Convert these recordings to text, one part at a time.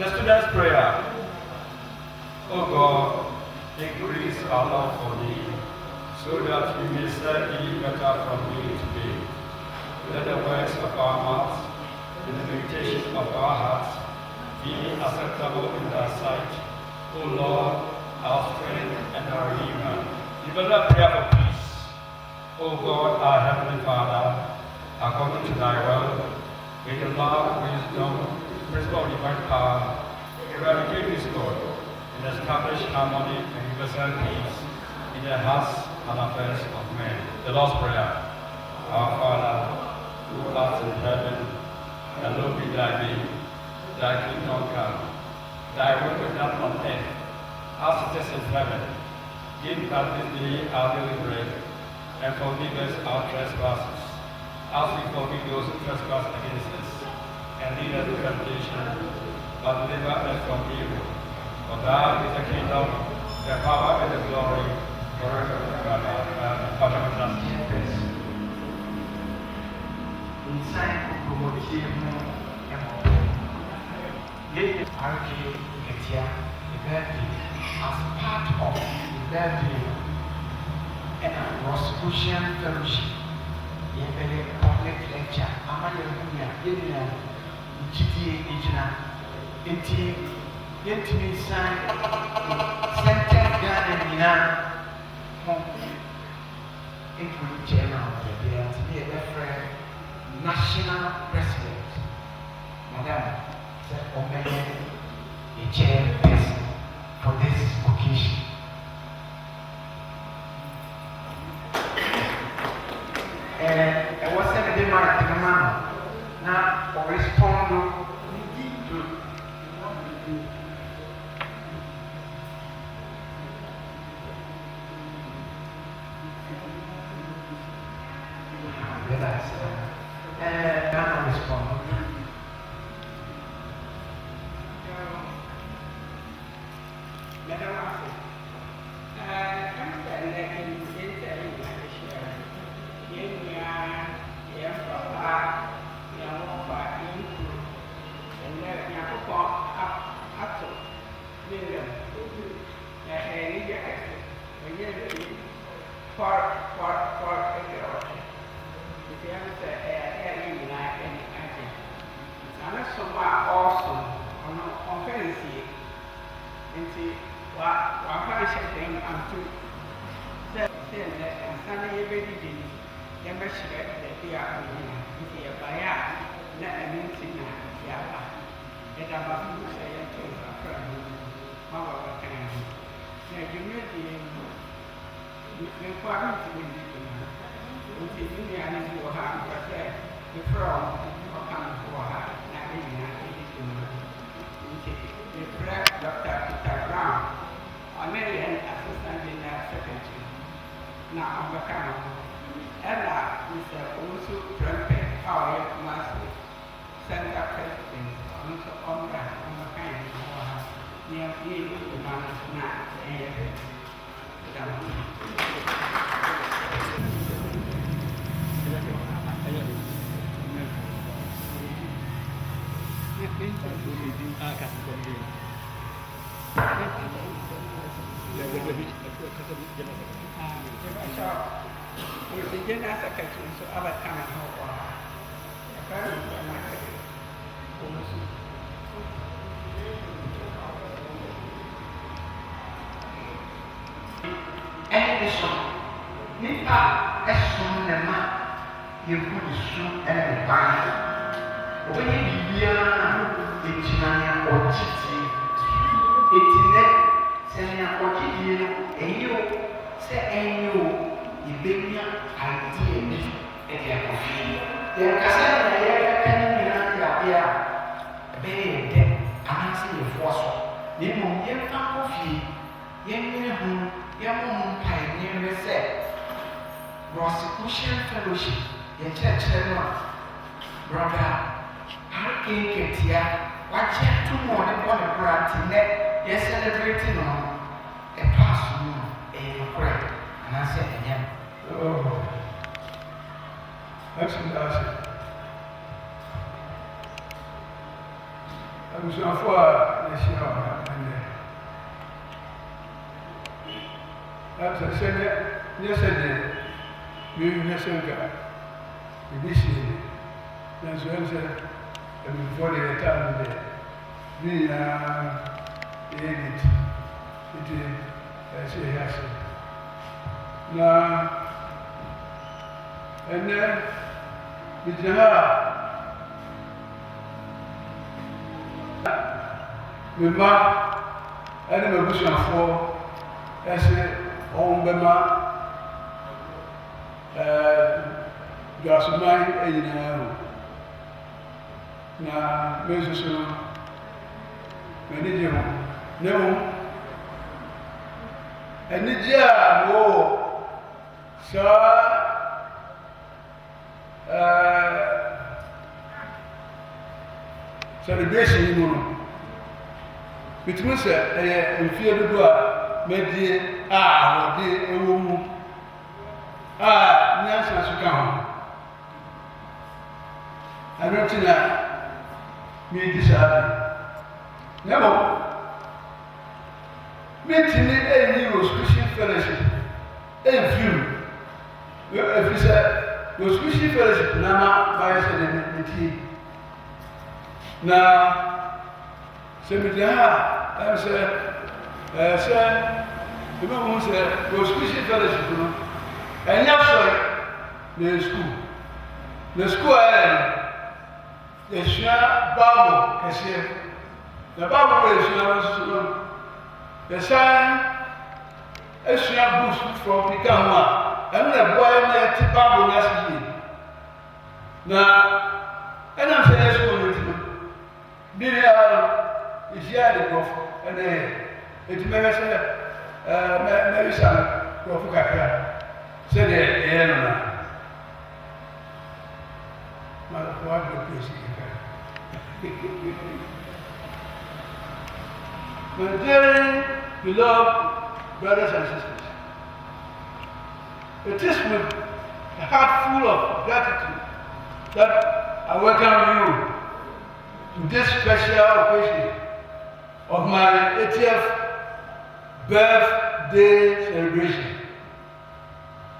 The student's prayer. O God, increase our love for thee, so that we may serve thee better from day to day. Let the words of our mouths and the meditation of our hearts be acceptable in thy sight, O Lord, our strength and our redeemer. Develop prayer for peace. O God, our heavenly Father, according to thy will, may the love, wisdom, principle of divine power eradicate discord and establish harmony and universal peace in the hearts and affairs of men. The Lord's Prayer. Our Father, who art in heaven, hallowed be thy name. Thy kingdom come. Thy will be done on earth as it is in heaven. Give us this day our daily bread, and forgive us our trespasses, as we forgive those who trespass against us. And lead us into temptation, but deliver us from evil. For thine is the kingdom, the power, and the glory, forever and ever. Amen. Nketiah, the birthday, as part of the birthday and a Rosicrucian fellowship, a public lecture, Amaya Yenia, GTA Ijana, Intimate sign, Center Garden, including General, to be a reference, National President, Madam. Omega, a chairperson for this occasion. And I was saying the man now respond to respond. Rosicrucian fellowship, your church, brother, Nketiah, watch out 2 more than one brand net. You're celebrating on a past moon, a prayer. And I said again, oh, that's fantastic. Abusuafo a n'ahyia wɔ ha ɛnnɛ. After saying, yesterday, we listened to the issue. That's what I said, and before the time there, we did it. It is, as he has said. Now, and then, we have the man and the bush and four, as Ombema Juaso na mesusu menije ho nemo enija wo celebration yi no bitumi sɛ mfie dodo a medie wɔde ewo mu nyansa so ka ho ɛno na medi saa bi na mo metumi ɛnyi Rosicrucian Fellowship ɛmfirim ɛfiri sɛ Rosicrucian Fellowship nama bayɛ sɛ ne tie na sɛ medi ha ɛm sɛ Even when the Rosicrucian Fellowship, and yes, the school, the share Bible, as here. The Bible is the sign, a share boost from Picama, and the boy met the Bible last year. Now, and I'm saying, is here the prophet, and it may say. Maybe some Profukaka said, "Yeah, what do you see?" My dear, beloved brothers and sisters, it is with a heart full of gratitude that I welcome you to this special occasion of my 80th birthday celebration.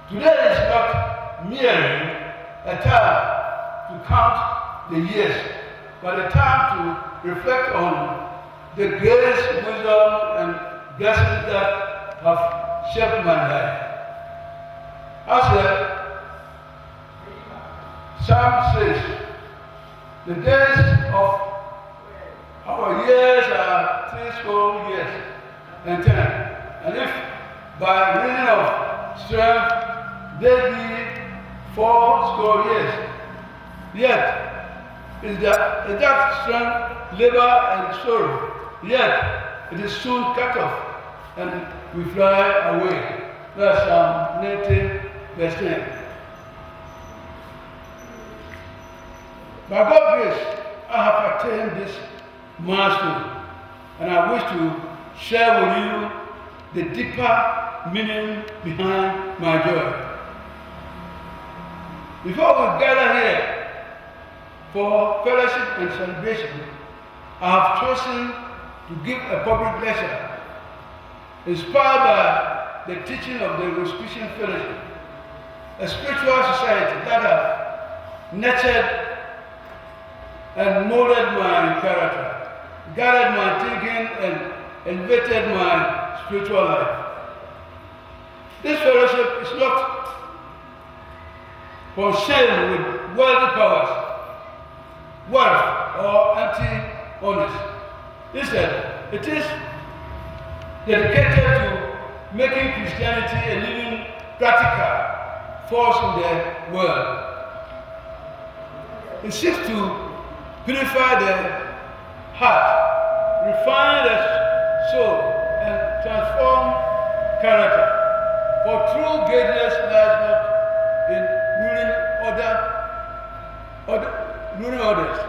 Today is not merely a time to count the years, but a time to reflect on the grace, wisdom, and blessings that have shaped my life. As the Psalm says, the days of our years are 30 years. And 10. And if by reason of strength they be 40 years, yet is that strength, labor, and sorrow, yet it is soon cut off, and we fly away. That's Psalm 90, verse 10. By God's grace, I have attained this milestone, and I wish to share with you the deeper meaning behind my joy. Before we gather here for fellowship and celebration, I have chosen to give a public lecture inspired by the teaching of the Rosicrucian Fellowship, a spiritual society that has nurtured and molded my character, guided my thinking, and elevated my spiritual life. This fellowship is not concerned with worldly powers, wealth, or empty-honest. Instead, it is dedicated to making Christianity a living, practical force in the world. It seeks to purify the heart, refine the soul, and transform character. For true greatness lies not in ruling others,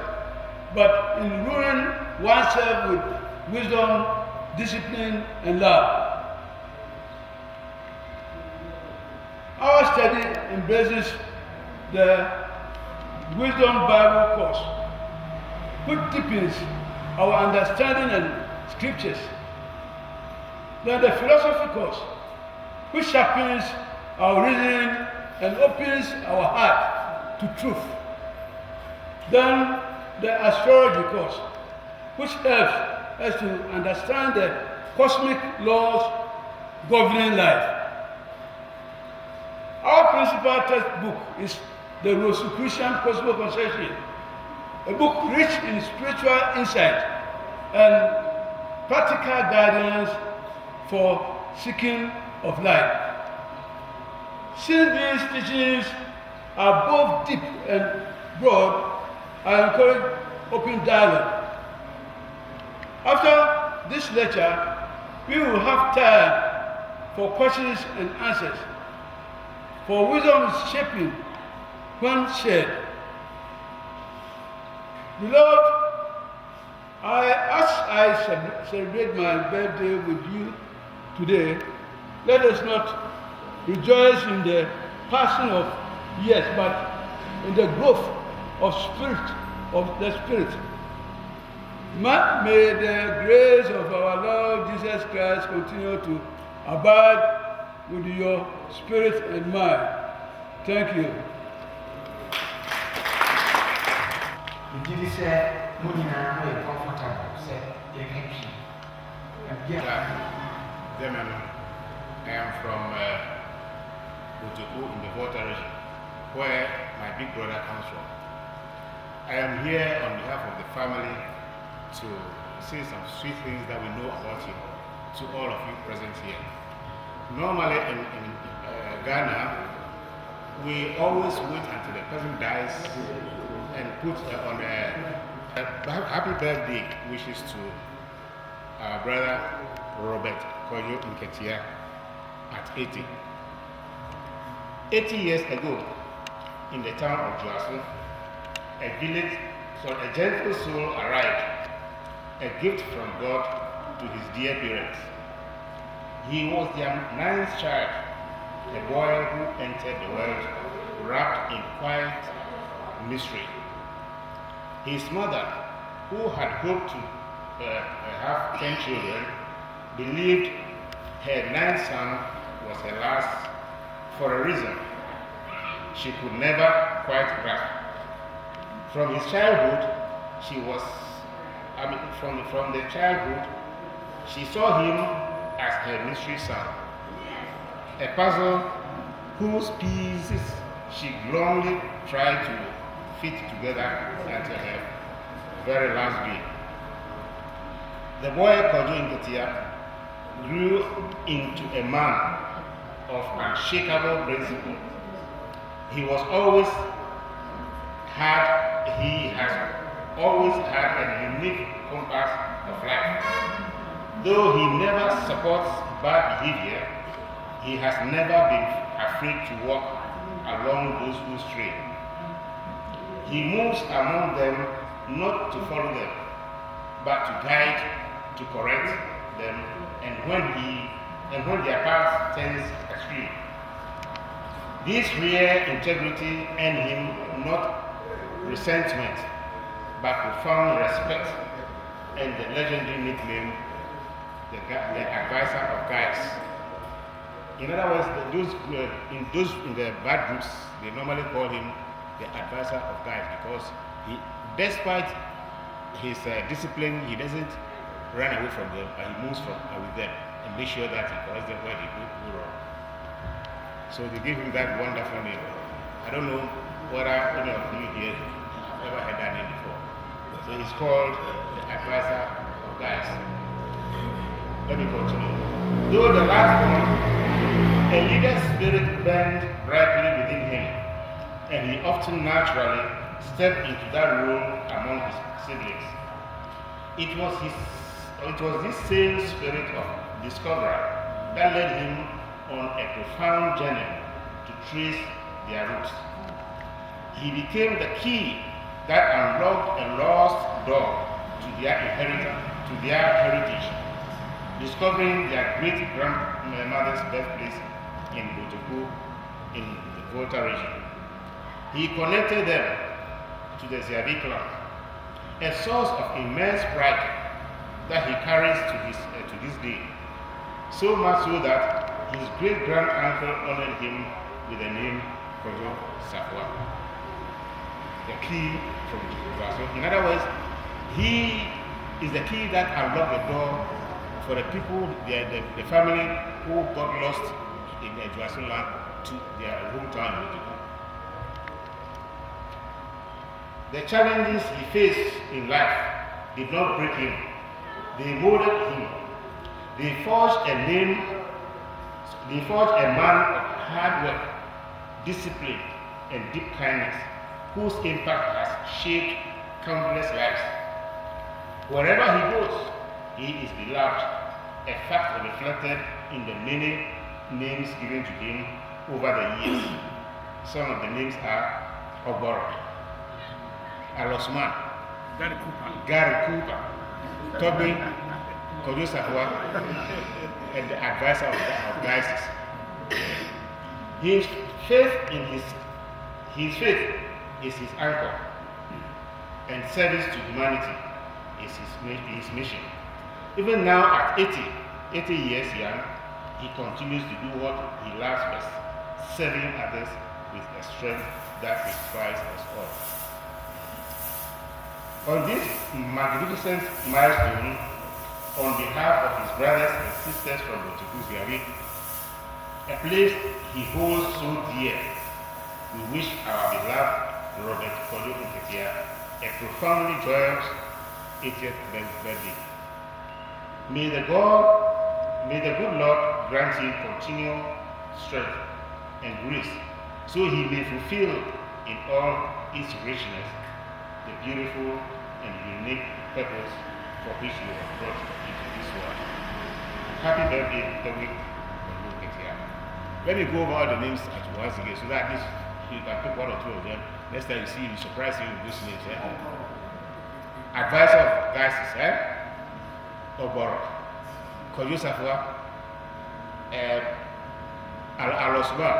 but in ruling oneself with wisdom, discipline, and love. Our study embraces the Wisdom Bible course, which deepens our understanding and scriptures. Then the philosophy course, which sharpens our reasoning and opens our heart to truth. Then the astrology course, which helps us to understand the cosmic laws governing life. Our principal textbook is the Rosicrucian Cosmic Conception, a book rich in spiritual insight and practical guidance for seeking of life. Since these teachings are both deep and broad, I encourage open dialogue. After this lecture, we will have time for questions and answers, for wisdom is shaping when shared. Beloved, as I celebrate my birthday with you today, let us not rejoice in the passing of years, but in the growth of the spirit. May the grace of our Lord Jesus Christ continue to abide with your spirit and mind. Thank you. Indeed, sir, Munina, very comfortable, sir. Gentlemen, I am from Utuku in the Volta region, where my big brother comes from. I am here on behalf of the family to say some sweet things that we know about you to all of you present here. Normally in Ghana, we always wait until the person dies and put on a happy birthday wishes to our brother Robert Nketiah at 80. 80 years ago, in the town of Juaso, a gentle soul arrived, a gift from God to his dear parents. He was their ninth child, a boy who entered the world wrapped in quiet mystery. His mother, who had hoped to have 10 children, believed her ninth son was her last for a reason she could never quite grasp. From his childhood, from the childhood, she saw him as her mystery son, a puzzle whose pieces she glumly tried to fit together until her very last day. The boy Nketiah grew into a man of unshakable principle. He has always had a unique compass of life. Though he never supports bad behavior, he has never been afraid to walk along those who stray. He moves among them not to follow them, but to guide, to correct them, and when their path turns extreme. This rare integrity earned him not resentment, but profound respect, and the legendary nickname, the advisor of guys. In other words, in the bad groups, they normally call him the advisor of guys, because despite his discipline, he doesn't run away from them, but he moves with them and make sure that he corrects them where they go wrong. So they give him that wonderful name. I don't know whether any of you here have ever heard that name before. So he's called the advisor of guys. Let me continue. Though the last one, a leader's spirit burned brightly within him, and he often naturally stepped into that role among his siblings. It was this same spirit of discovery that led him on a profound journey to trace their roots. He became the key that unlocked a lost door to their inheritance, to their heritage, discovering their great-grandmother's birthplace in Utuku in the Volta region. He connected them to the Ziabi clan a source of immense pride that he carries to this day. So much so that his great-grand-uncle honored him with the name Kojo Safwa, the key from Juaso. In other words, he is the key that unlocked the door for the people, the family who got lost in the Juaso land to their hometown in Ojuku. The challenges he faced in life did not break him. They molded him. They forged a man of hard work, discipline, and deep kindness, whose impact has shaped countless lives. Wherever he goes, he is beloved, a fact reflected in the many names given to him over the years. Some of the names are Oboro, Alosman, Gary Cooper, Toby, Kojo Safwa, and the advisor of diocese. His faith is his anchor, and service to humanity is his mission. Even now at 80 years young, he continues to do what he loves best, serving others with a strength that inspires us all. On this magnificent milestone, on behalf of his brothers and sisters from the Ojuku, a place he holds so dear, we wish our beloved Robert Kojo Nketiah a profoundly joyous 80th birthday. May the good Lord grant him continual strength and grace, so he may fulfill in all its richness the beautiful and unique purpose for which you were brought into this world. Happy birthday, Dominic Nketiah. Let me go over all the names once again so that this, you can pick one or two of them. Next time you see him, surprise you with these names. Advisor of diocese, Oboro, Kojo Safwa, Alosman,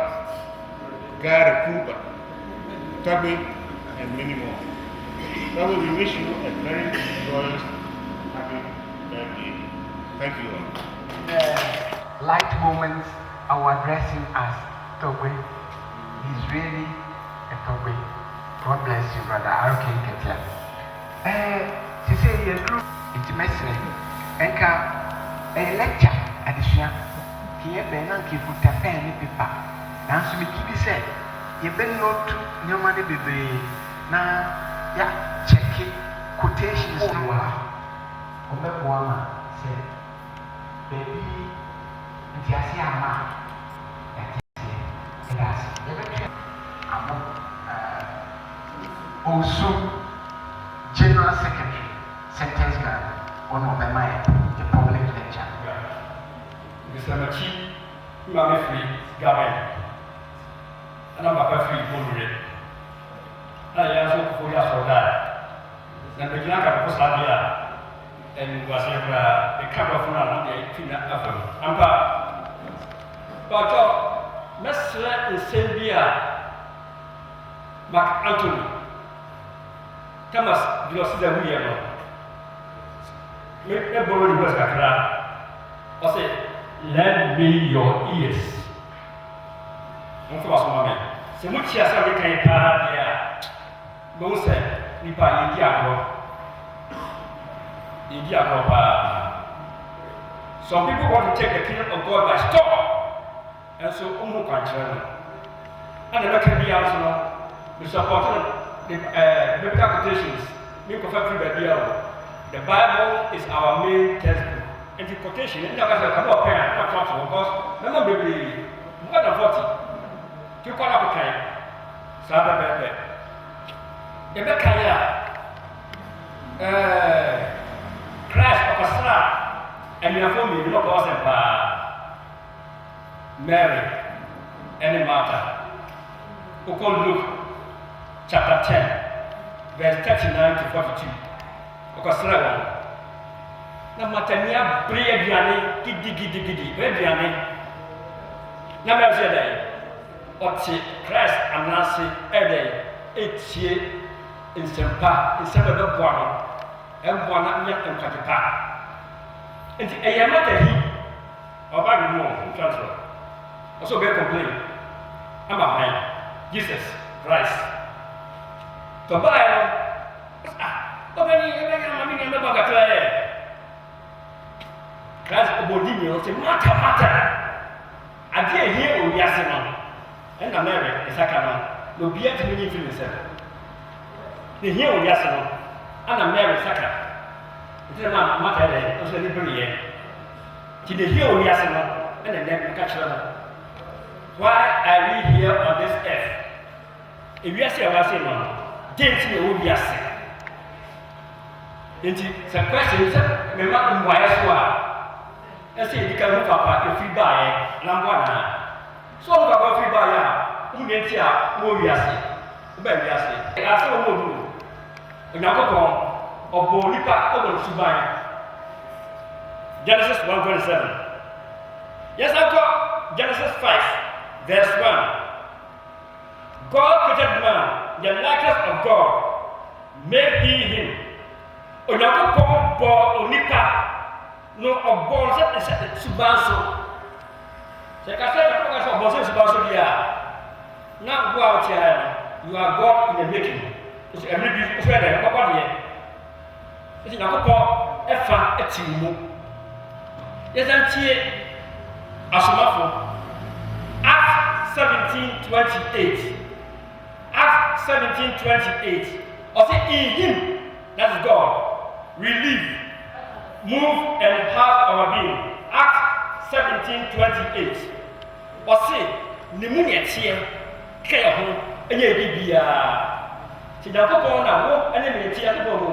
Gary Cooper, Toby, and many more. Toby, we wish you a very joyous, happy birthday. Thank you all. Light moments are addressing us, Toby. He's really a Toby. God bless you, brother. Nketiah. She said, you're true. Intimacy. Enka, a lecture at the Shia. Here, Benanki put a pen in paper. Now, so we keep it said, you've been not to no money, baby. Now, yeah, check it. Quotations. Omebuama said, baby, Nketiah, also General Secretary, Sentence Guard, one of the public lecture. Mr. Machi, you are free, government. And I'm a free board. I also for your for that. And the Yanka was Labia and was a couple of months in Ampa. But Mr. and Sylvia Mark Anthony Thomas Vilosida William. Make a borrow the West Kakra. I say, lend me your ears. Don't cross my man. So much as I can have there. Don't say, Nipa Idiago. Some people want to take the kingdom of God by storm. And so, Umu Kanchana. And the can be also the supporter the biblical quotations. The Bible is our main textbook. And the quotation, and that's a couple of parents, not talking because remember, baby, more than 40. You call up a kind. Sabbath, the Bekaya, Christ of Asra, and your family, you know, Mary, and Martha, who called Luke chapter 10, verse 39 to 42. Because na matania bria biane gidi biane na me say dey oti Christ anase edey etie nsempa nsebe beboa no ɛmboa na nyɛ nkwatepa nti ɛyɛ mata hi ɔba bi mu ntwantoro ɔsɛ ɔbɛyɛ complain ama hwan Jesus Christ tɔbaa no ɔbɛni ɛbɛyɛ ama mi nneɛma bɔ kakra yɛ Christ ɔbɔ di mi ɔsɛ mata adeɛ ehie owiase no ɛna Mary ɛsaka no na obiara tumi nyi firi ne nsɛm na ehie owiase no ana Mary saka nti na mata yɛ ɔsɛ ne bere yɛ ti na ehie owiase no ɛna nɛm ka kyerɛ no why are we here on this earth ewiase a wase no denti na ɛwɔ wiase nti sɛ question sɛ mɛma mmuayɛ so a ɛsɛ yɛdi ka ho papa ɛfiri baeɛ na mboa naa so ɔno papa ɛfiri baeɛ a wonya nti a wɔ wiase wobɛ wiase asɛ wɔ mɔ duro onyankopɔn ɔbɔ nipa ɔbɔ no suban Genesis 1:27 yɛsan kɔ Genesis 5 verse 1 God created man the likeness of God made he him onyankopɔn bɔ onipa no ɔbɔ sɛ suban so sɛ ka sɛ ɔbɔ sɛ ɔbɔ sɛ suban so bi a na wo a wote ayɛ no you are God in the making nti ɛmere bi ɔfɛ dɛ ɔbɔ deɛ nti nyankopɔn ɛfa ati mu yɛsan tie asomafo Acts 17:28 Acts 17:28 ɔsɛ in him that is God we live move and have our being Acts 17:28 ɔsɛ ne mu ne ɛteɛ ka yɛ ho ɛnyɛ ebi biara ti nyankopɔn na wo ɛne ne ɛteɛ akokɔ no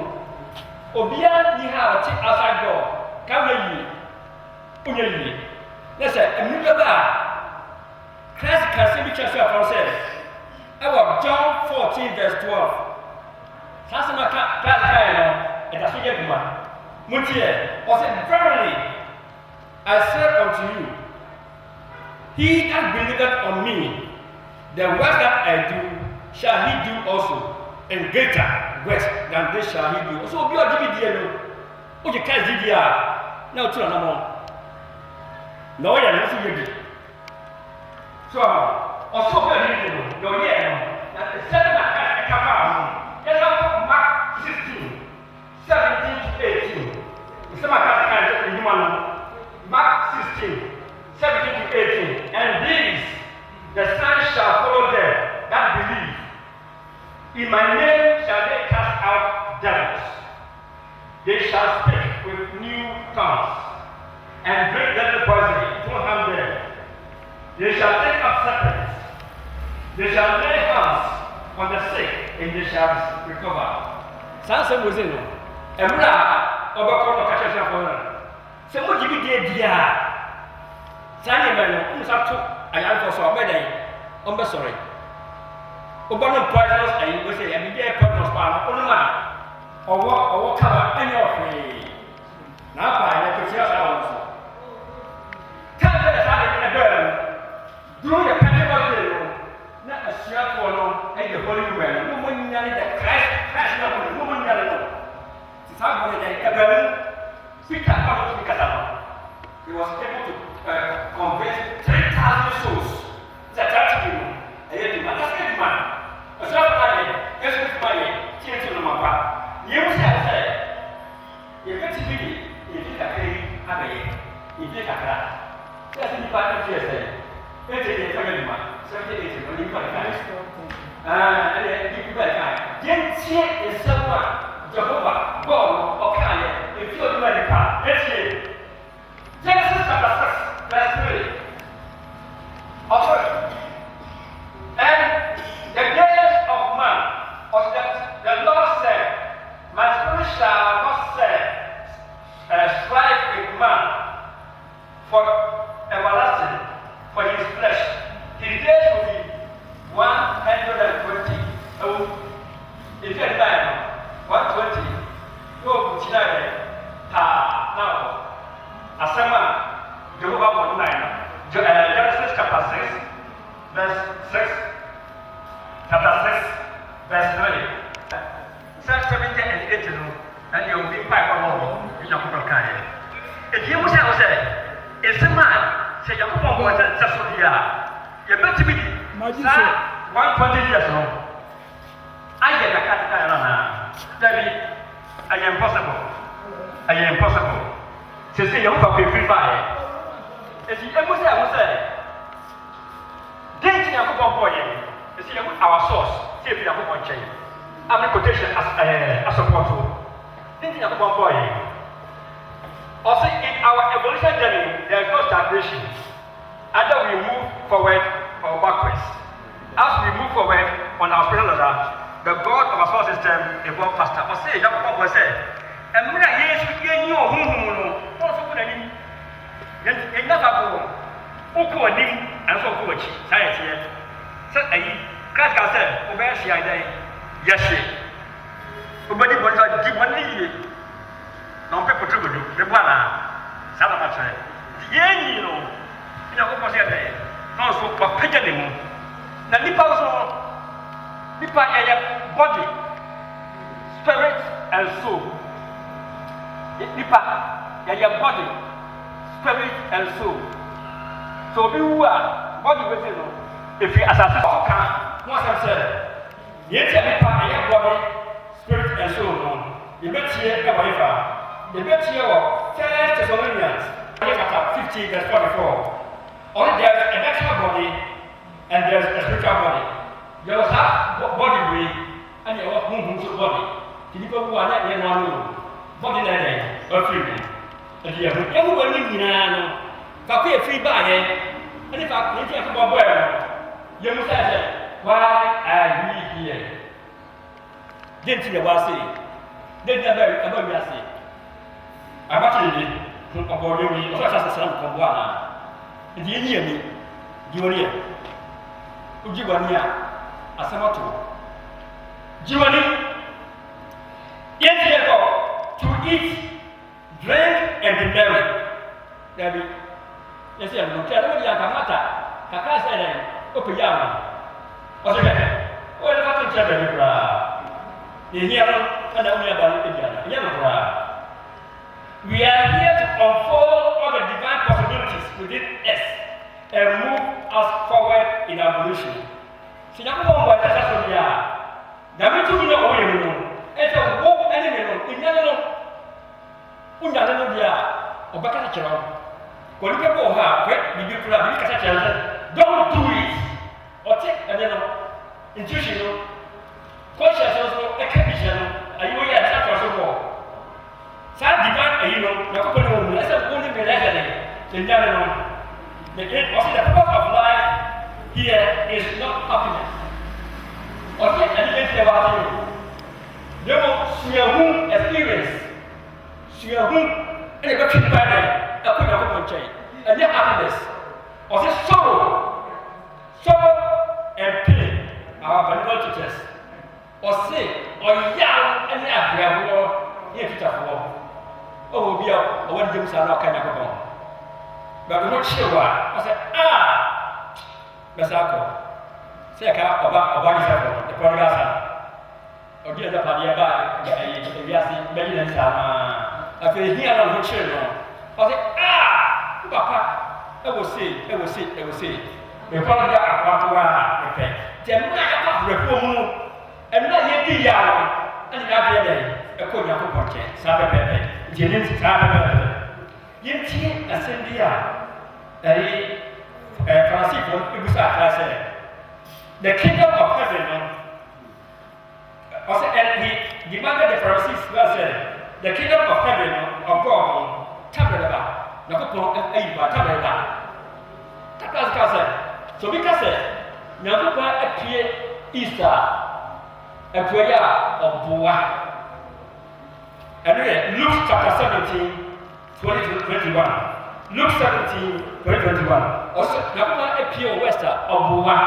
obiara ni ha a ɔte outside God ka wɔ yie onye yie na sɛ emu bɛba a Christ kase bi kyerɛ so afɔ sɛ ɛwɔ John 14:12 saa sɛ na Christ kaeɛ no ɛda so yɛ dwuma montiɛ ɔsɛ verily I say unto you he that believeth on me the works that I do shall he do also and greater works than this shall he do so obi a ɔgye bi die no wogye Christ di die a na wotu anamɔ na ɔyɛ no nso yɛ bi so ɔsɛ obi a ɔgye bi no na ɔyɛ no na sɛde na ɛka faa ho yɛsɛ kɔ Mark 16:17-18 nsɛm a ka ka ɛnyuma no Mark 16:17-18 and these the signs shall follow them that believe in my name shall they cast out devils they shall speak with new tongues and drink deadly poison it won't harm them they shall take up serpents they shall lay hands on the sick and they shall recover saa nsɛm wɔ se no ɛmmerɛ a ɔbɛkɔ no ɔka kyerɛ sɛfoɔ no sɛ mogye bi deɛ di a saa nneɛma no wonsa to ayarefoɔ so a ɔbɛdɛn ɔmbɛsɔre wobɔ no poisonous ayi wɔ sɛ ɛbibia poisonous paa no wonom a ɔwɔ kaba ɛnyɛ ɔhwee na apa a yɛkɔkyia saa wɔ so kaa bɛɛ saa de ɛbɛɛ no duro yɛ Pentecost day no na asuafoɔ no ɛyɛ holy well no mo nyane the Christ na mo mo nyane no ti saa bɔ ne ɛbɛɛ no Peter ɔno to kasa no he was able to convert 3,000 souls sɛ tati bi no ɛyɛ duma na sɛ duma asuafoɔ ayɛ ɛsɛ duma yɛ tiɛnti no ma ba yɛn mo sɛ yɛbɛti bi de yɛfi kakra yi abɛyɛ yɛfi kakra sɛ ɛsɛ nipa no fiɛ sɛ ɛnti yɛ fɛ duma 78 no nipa no ka ɛyɛ nipa no ka yɛntie nsɛm a Jehovah God ɔka yɛ efi oduma nipa ɛtie Genesis chapter 6 verse 3 and the days of man of the Lord said my spirit shall not strive with man for everlasting for his flesh his days will be 120 if you die 120 no kutina yɛ taa na asɛm a Jehovah bɔ nnan Genesis chapter 6 verse 6 chapter 6 verse 3 Psalm 78 no and you'll be quite well, you know, kind. If you say, it's a man, say, you're going to just for the you're going to be 120 years old. I get a cat, Debbie, I am impossible. To say, you're going to be free by it. If you ever say, I will say, dating a couple of boys, you see, our source, see if you have one chain. I'm a quotation as support to. Dating a couple of boys. Also, in our evolution journey, there is no stagnation. Either we move forward or backwards. As we move forward on our spiritual ladder, the God of our solar system evolves faster. I say, that what was said. And when I hear you, also put any. You never go. Oko ni, and so go. Science here. So, class said, Obey, she I day. Yes, she. Nobody wants to give 1 year. Non pe potrebbe le buona sala faccia ieri no ina ko posia dai non so pa peja de mo na nipa so nipa ya body spirit and soul nipa ya body spirit and soul so bi wu a body we say no if you asase so kan mo asem say yeti nipa ya body spirit and soul no you bet here e wa ifa. The best year of 1 Thessalonians chapter 15, verse 44. Only there's a natural body and there's a spiritual body. You will have body way and you will have body. Can you go one that you know? Body that or free. And you have everyone living in a free body. And if I think about where you must say, why are we here? Didn't you ever say? Didn't you ever say? Actually, about you, also as a son from one. The Indian, Julia, Ujiwania, Asamato. Juani, yet to eat, drink, and be merry. Debbie, yes, I don't care what Yakamata, Kaka said, Opayama. What's it? Well, the Captain Chabra. The hero and only about India. We are here to unfold all the divine possibilities within us and move us forward in evolution. Si na ko mo ba ta so dia. Na mi tu ni o ye no. E so wo ene me no. Inya no. Unya no dia. O ba ka chero. Ko ni pe ko ha, we bi kura bi ka chero. Don't do it. O take ene no. Intuition no. Consciousness no. E ka bi chero. Ayo ya ta to so ko. Sa divine na ko no na sa ko ni me la no. The purpose of life here is not happiness. Okay, anything about you. There will experience. And a good body, a good opportunity, and yet happiness. Or this sorrow and pain, our Bible teachers. Or say, or young and happy, here to talk. Oh, be a what you are not kind of a but I'm not sure why. I said, Masako. Say a car about the prodigal son. Or get the party about the Yasi, Medina Sama. I feel here on the children. I said, Papa, I will see. The prodigal are going to repent. Then I reform and not yet be young. And the other day, a good young project, Sabbath, Jennings, Sabbath. Yet, Ascendia. The kingdom of heaven, also, and he demanded the Pharisees, the kingdom of heaven of God, Tabernacle, Nakupon and Eva, Tabernacle. So, because Nakupa appeared Easter, a prayer of Boa. And Luke chapter 17, 20-21. Luke 17, 21. Also, Nakuma appear west of Boa.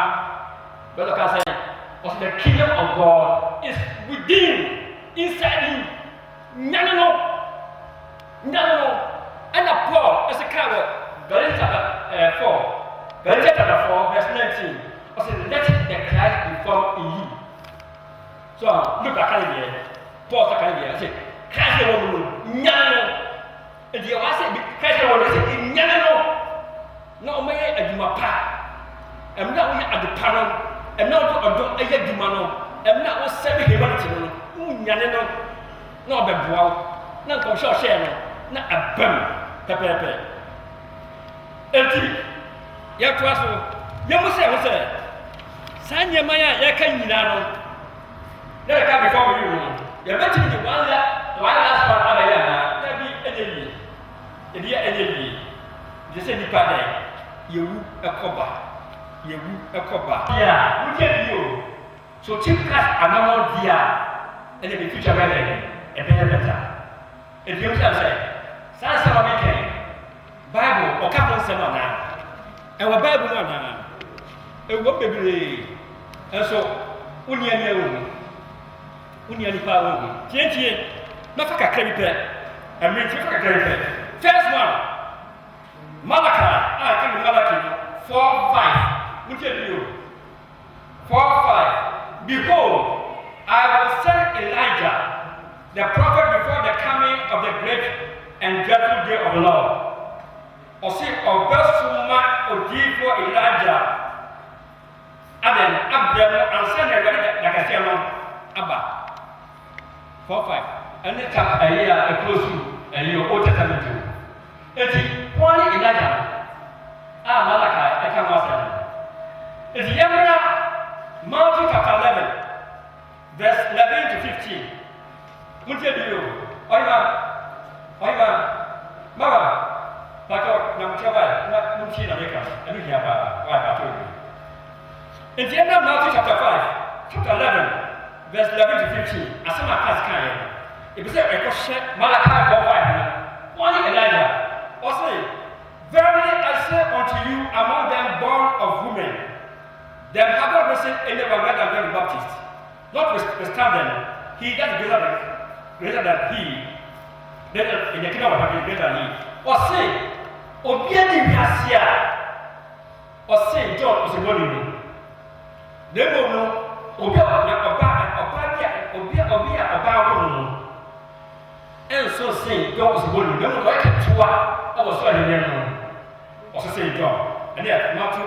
But like I said, also the kingdom of God is within, inside you. No. And Paul, as a coward, Galatians chapter 4, verse 19. Also, let the Christ be formed in you. So, look at Canada. Paul Canada. I say, Christ woman, Yano, and the Awasi, Christ woman, Yano, no may a Jumapa, and now we at the panel, and now to a Jumano, and now was 7 humanity, Yanano, no Bebual, no Conscious Share, not a bum, Pepe. Empty, Yakuaso, Yamusa, Sanya Maya, Yakan, there can be for you. You're mentioning the one last part of the year. There be enemy. If you're enemy, you say the party, you a coba. You a coba. Yeah, we can you. So, cheap cast another dear, and in the future, a better. If you say, Sansa weekend, Bible or Captain Semana, and what Bible one, and what baby, and so, Union. Union power. Tientie, Nafaka Caripe, and Mifaka Caripe. First one, Malachi, I come Malachi 4:5. Look at you. 4:5. Behold, I will send Elijah, the prophet, before the coming of the great and dreadful day of the Lord. Or see, or Besuma or D for Elijah. Aden, Abdel, and send like I say, Abba. 4:5. And it's a year a close to a year Old Testament. It's one Elijah. Malachi, I can't answer. It's Yemra, Matthew chapter 11, verse 11 to 15. What do you do? Oima, Mama, Pato, Namchawa, Mutina Maker, and we have a it's Yemra, Matthew chapter 5, chapter 11. Verse 11 to 15. As some pass kind. It was a question, Malachi 4:5. One Elijah. Also, verily I say unto you, among them born of women, them have not risen anyone greater than the Baptist. Notwithstanding, he that is greater than he, in the kingdom of heaven, greater than he. Or say, Obiani Yasia. Or say, John was a woman. They will know. And so saying, God was born. Don't know what to what I was saying. Also saying John. And yet, Matthew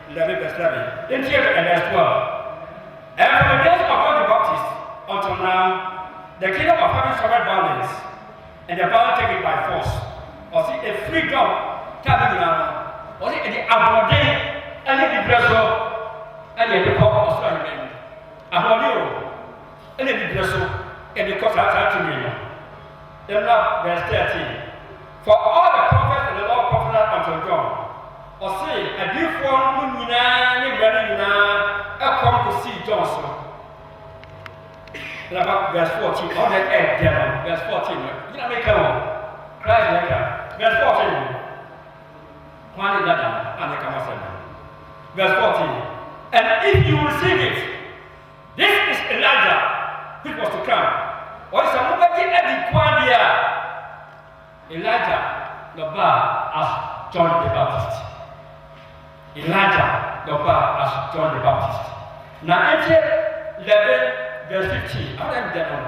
11 verse 11. Then here and verse 12. And from the days of John the Baptist until now, the kingdom of heaven suffered violence, and the violence taken by force. Or see a freedom coming around. Or see the abundant and the pressure. And yet the call of Australian Amonio, and the vessel, and the cost of me. Then now, verse 13. For all the prophets and the Lord prophesied unto John, or say, a beautiful Munina, a come to see Johnson. Then about verse 14, on the egg, verse 14. You know, make a Christ like verse 14. One is that, and the Kamasana. Verse 14. And if you receive it, this is Elijah, which was to come. Or is somebody at the Elijah, the bar as John the Baptist. Elijah, the bar as John the Baptist. Now enter 11 verse 15. How am I done?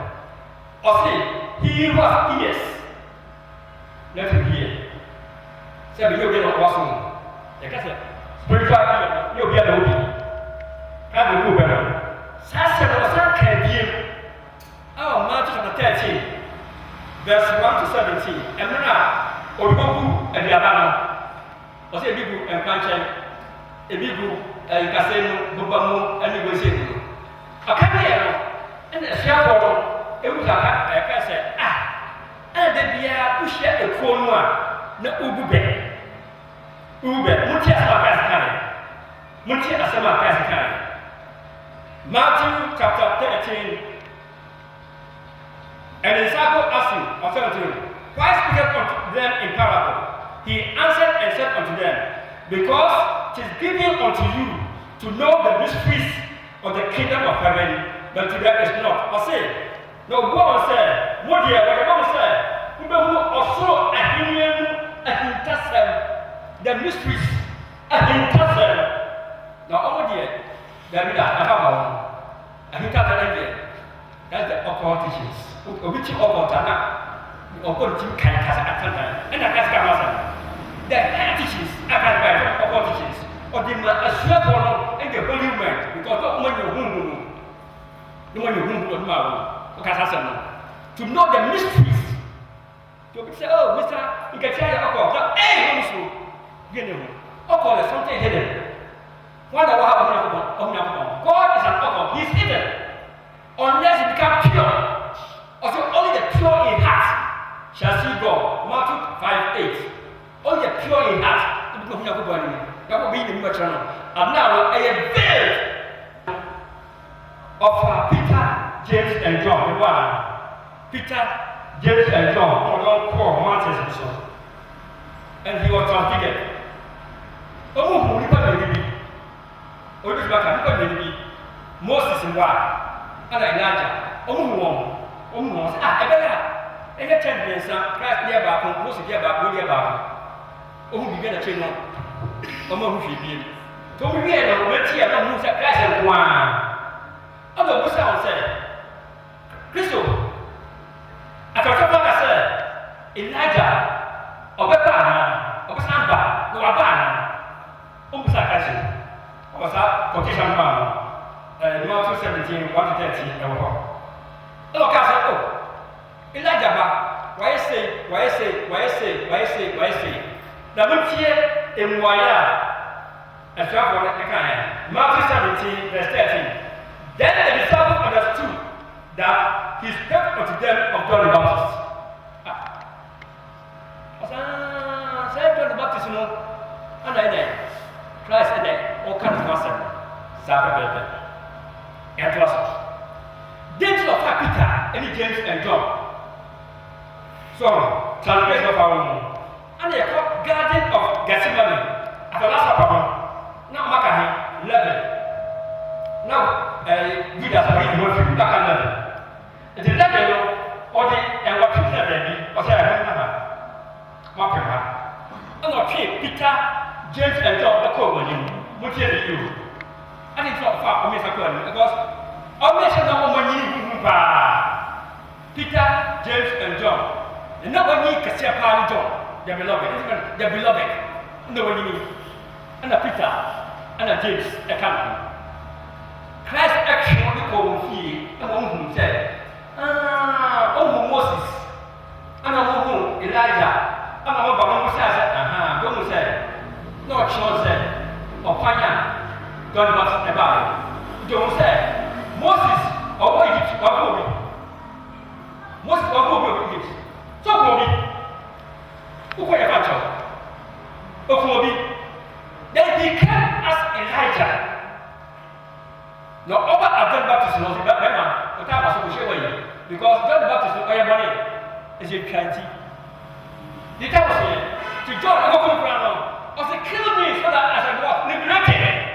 Or say, he was ears. Let him hear. Say, you'll get a awesome. Like I said, spiritual, you'll get a whoopee. Have a good better. Sasa was not can oh, Matthew chapter 13, verse 1 to 17. And now, Obobu and the Abana. Was a big and Panchen, a big and Casino, Bubamu, and Negociating. A camera and a shadow, it was a say, and then we are push at the corner, no Ubube. Ube, Mutia Pascal. Mutia Asama Pascal. Matthew chapter 13. And the disciple asked him, why speaketh unto them in parable? He answered and said unto them, because it is given unto you to know the mysteries of the kingdom of heaven, but to them is not. I say, no, go on, say, what dear, what the Bible said, who also a the mysteries, now, over there, there is a that's the occult teachings. preaching about that, or going to Kasa at Santa, and I ask Amazon. The higher teachings, I can buy about teachings, or the Aswapon and the Holy Man, because not when you're home, the one you home, to know the mysteries. You say, oh, Mr. Nketiah, alcohol, hey, homeschool, you know, alcohol is something hidden. One of our God is an alcohol, He's hidden. Unless it becomes pure, also only the pure in heart shall see God. Matthew 5:8. Only the pure in heart to become everybody. That will be the maternal. And now I am veiled of Peter, James, and John. Peter, James, and John all called mountains and so. And he was transfigured. Oh, Moses and why? And Elijah. Oh, I better 10 years, Christ near back, Moses near back, oh, began a chain among you. Told me, I don't know, I don't know, Christ and one. Other Busan said, Crystal, I thought I said, Elijah, or Bepana, or Samba, no Abana, Umsakashi, or that quotation man, Matthew 17, 1 to 30, oh, Castle, Elijah, why say, the Mutia in Waya, a travel at Matthew 17, verse 13. Then the disciples understood that he spoke unto them of John the Baptist. Said John the Baptist, and I there, Christ and there, all kinds of person, Sabbath, and to us. Then to Peter, and James and John. So, translation of our own. And they called Garden of Gethsemane. At the last supper, now Makahi 11. Now, Judas was back at 11. The 11 or the and what Peter baby, or say I don't know. And not Peter, James, and John, the code with you. And it's not far from Mr. Curry because all mention of money, Peter, James, and John. And nobody can see a party John. The beloved, no one you need. And a Peter, and a James, a company. Christ actually called he among whom said, Moses, and among Elijah, and among Babu said, don't say, no, Sean said, or Panya, God was about it. Don't say, Moses, or Egypt, or Bobby. Moses, or Bobby, Egypt. So, Bobby. Who were a bunch of Bobby? Then he came as Elijah. Now, over at John the Baptist, no, but remember, the time was to show you because John the Baptist, no, money is in plenty. The time was here to John, I'm going to run. I said, kill me so that as I walk, liberated.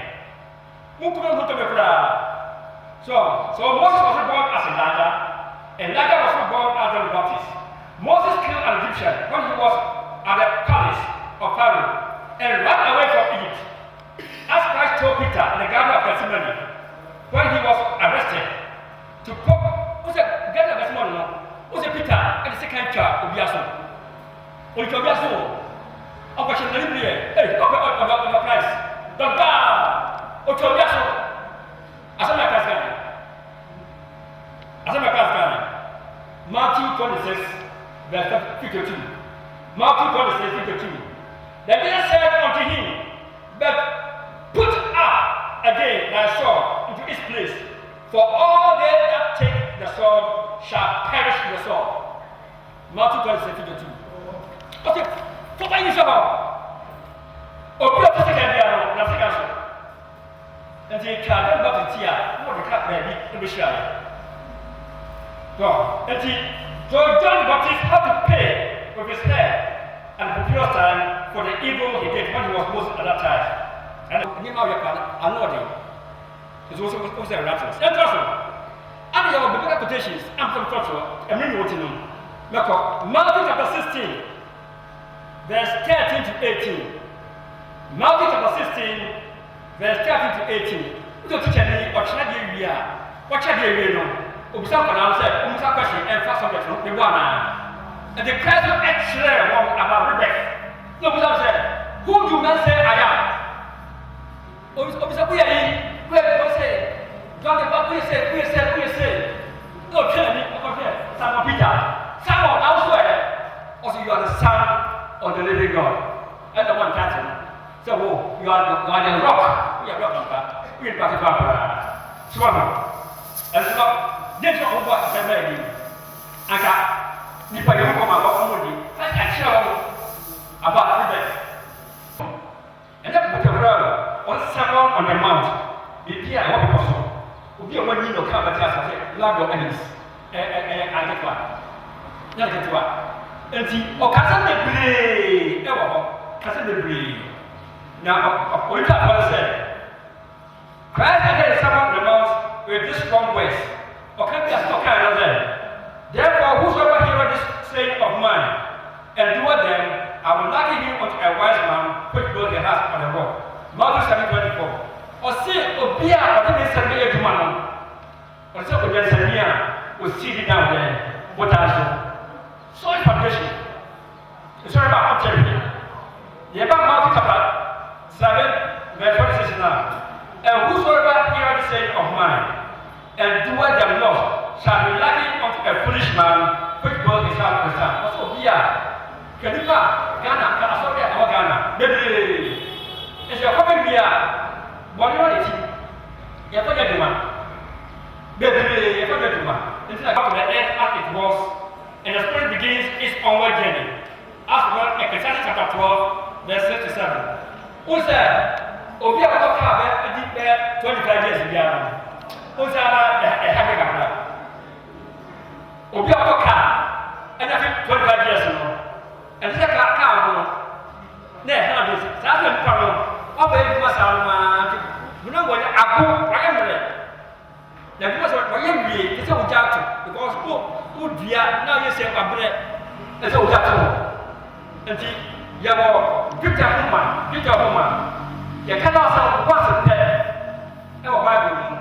So Moses was born as Elijah, and Elijah was born as John the Baptist. Moses killed an Egyptian when he was at the palace of Pharaoh and ran away from Egypt. As Christ told Peter in the Garden of Gethsemane when he was arrested to put, who's the Garden of Gethsemane? Who's the Peter and the second child, Juaso? Juaso. Operation Delivery. Hey, about Christ. Don't die. Juaso. Asama Kaskan. Matthew 26, verse 52. Matthew 26, 52. Then Jesus said unto him, but put up again thy sword into its place, for all they that take the sword shall perish with the sword. Matthew 26, 52. Okay, for my use of the second year, not second sword. And he can't go back to Tia, what the cat baby, to be shy. And so John the Baptist had to pay with his head and previous time for the evil he did when he was Moses at that time. And now you can annoy it was also a reference. And also, and your biblical quotations, I'm from Culture, and many want to know. Matthew chapter 16, verse 13 to 18. Matthew chapter 16, verse 13 to 18. You don't teach me, or shall you be? What shall you know? obisa kɔnɔ sɛ obisa question ɛnfa subject no ebu ana and the person ɛkyerɛ wɔn about rebirth na obisa sɛ who do men say I am obisa kuyɛ yi kuyɛ sɛ John the Baptist kuyɛ no twɛn ni ɔkɔhwɛ Simon Peter Simon also also you are the son of the living God and the one title so you are the rock we are rock number we are back to swam and so this is what I said aka nipa yɛ kɔ ma kɔ mo di ɛkyerɛ about rebirth and that put a prayer on Sermon on the Mount bibi a wɔn kɔ so obi a wɔn ni no ka bɛtɛ asase love your enemies adequate na ketewa enti ɔkasa bebree ɛwɔ hɔ kasa bebree na ɔyitwa kɔ sɛ Christ again Sermon on the Mount with this strong words ɔka bi asɛ ɔka ɛna sɛ therefore whosoever heareth this saying of mine and doeth them I will liken him unto a wise man which built a house on a rock Matthew 7:24 ɔse obi a ɔde ne nsɛm bɛyɛ adwuma no ɔse ɔde nsɛm a ɔsi di down there botaa so soil foundation nsɔre ba ɔkyɛ bi yɛba Matthew chapter 7:26 now and whosoever heareth the saying of mine and doeth them not shall be likened unto a foolish man which built his house on the sand ɔse obi a kanipa Ghana asɔre a ɛwɔ Ghana bebree ɛsɛ ɛkɔmɛ bi a bɔnne wɔ n'akyi yɛfɔ yɛ duma bebree yɛfɔ yɛ duma nti na back to the earth as it was and the spirit begins its onward journey as well Nketiah chapter 12 verse 6 to 7 o sɛ obi a wɔtɔ kaa bɛ adi bɛ 25 years biara o sɛ ana ɛha mi kakra obi a wɔtɔ kaa ɛna fi 25 years no ɛti sɛ kaa no na ɛha do saa sɛ nipa no ɔbɛ yi kuma saa no maa ti muna wɔyɛ abo wɔyɛ mmerɛ na kuma sɛ wɔyɛ wie te sɛ wogya ato because wo dua na wɔyɛ sɛ wabrɛ te sɛ wogya ato nti yɛwɔ Peter homa yɛka na sɛ wɔase pɛ ɛwɔ Bible mu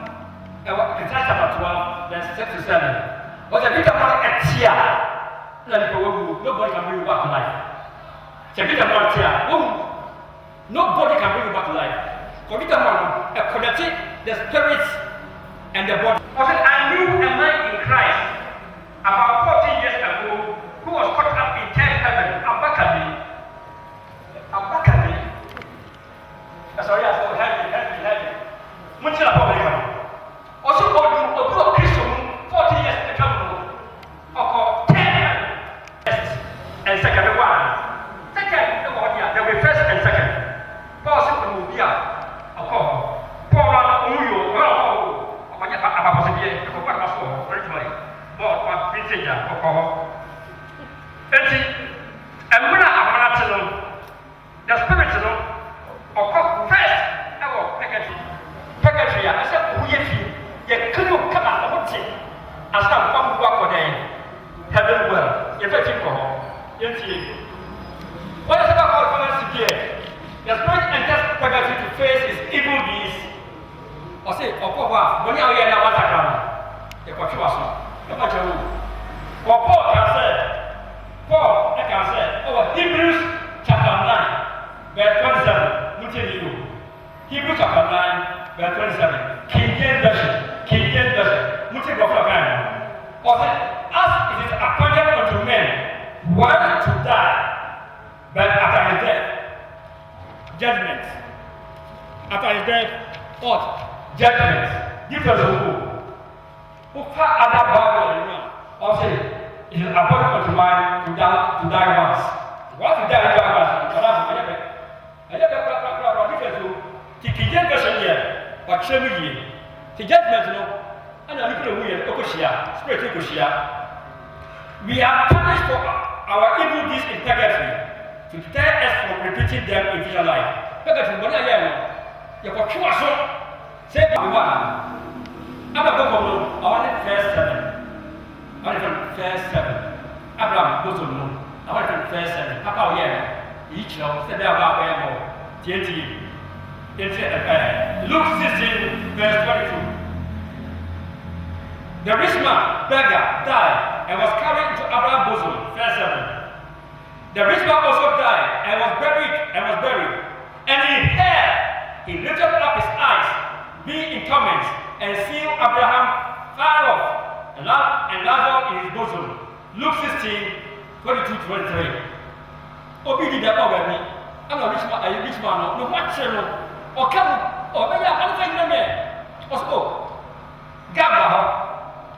ɛwɔ Nketiah chapter 12 verse 6 to 7 wɔsɛ Peter homa ɛte a na nipa wawu nobody can bring you back to life sɛ Peter homa ɛte a wawu nobody can bring you back to life for Peter homa connected the spirit and the body. I knew a man in Christ about 14 years ago who was caught up in 10 heaven. Abakari. Sorry, I said heaven. Much of the also, of Christian 40 years to come. Or 10 and second one. Second, there will be first and second. Paul said, will be the spirit first secretary I said who you couldn't come out of it as one work for them heaven well if I think what is about our here? The spirit enters purgatory to face his evil deeds. Or say, when you are here now, what I can the Juaso, the Macho. For Paul can say, Hebrews chapter 9, verse 27. Hebrews chapter 9, verse 27. King James Version. Or say, as it is appointed unto men, one to die, but after his death, judgment. After his death, what? Judgment. Different who far other Bible, or say, it is appointed unto man to die once. Once you die, King James Version here, but show me here. The judgment, and a little weird, spirit. We are punished for our evil deeds in purgatory to deter us from repeating them in future life. Purgatory, when I hear you have Juaso, say the one. I'm a couple, I want verse 7. Abraham goes to the moon. I want verse 7. Papa, each of said about where TNT. Luke 16, verse 22. The rich man, beggar, died and was carried into Abraham's bosom. Verse 7. The rich man also died and was buried. And he lifted up his eyes, being in torments, and seeing Abraham far off, and Lazarus in his bosom. Luke 16, 22-23. Obi did that already. I'm a rich man, no watch him, or come, or maybe I'm going to me. Also, Gabba.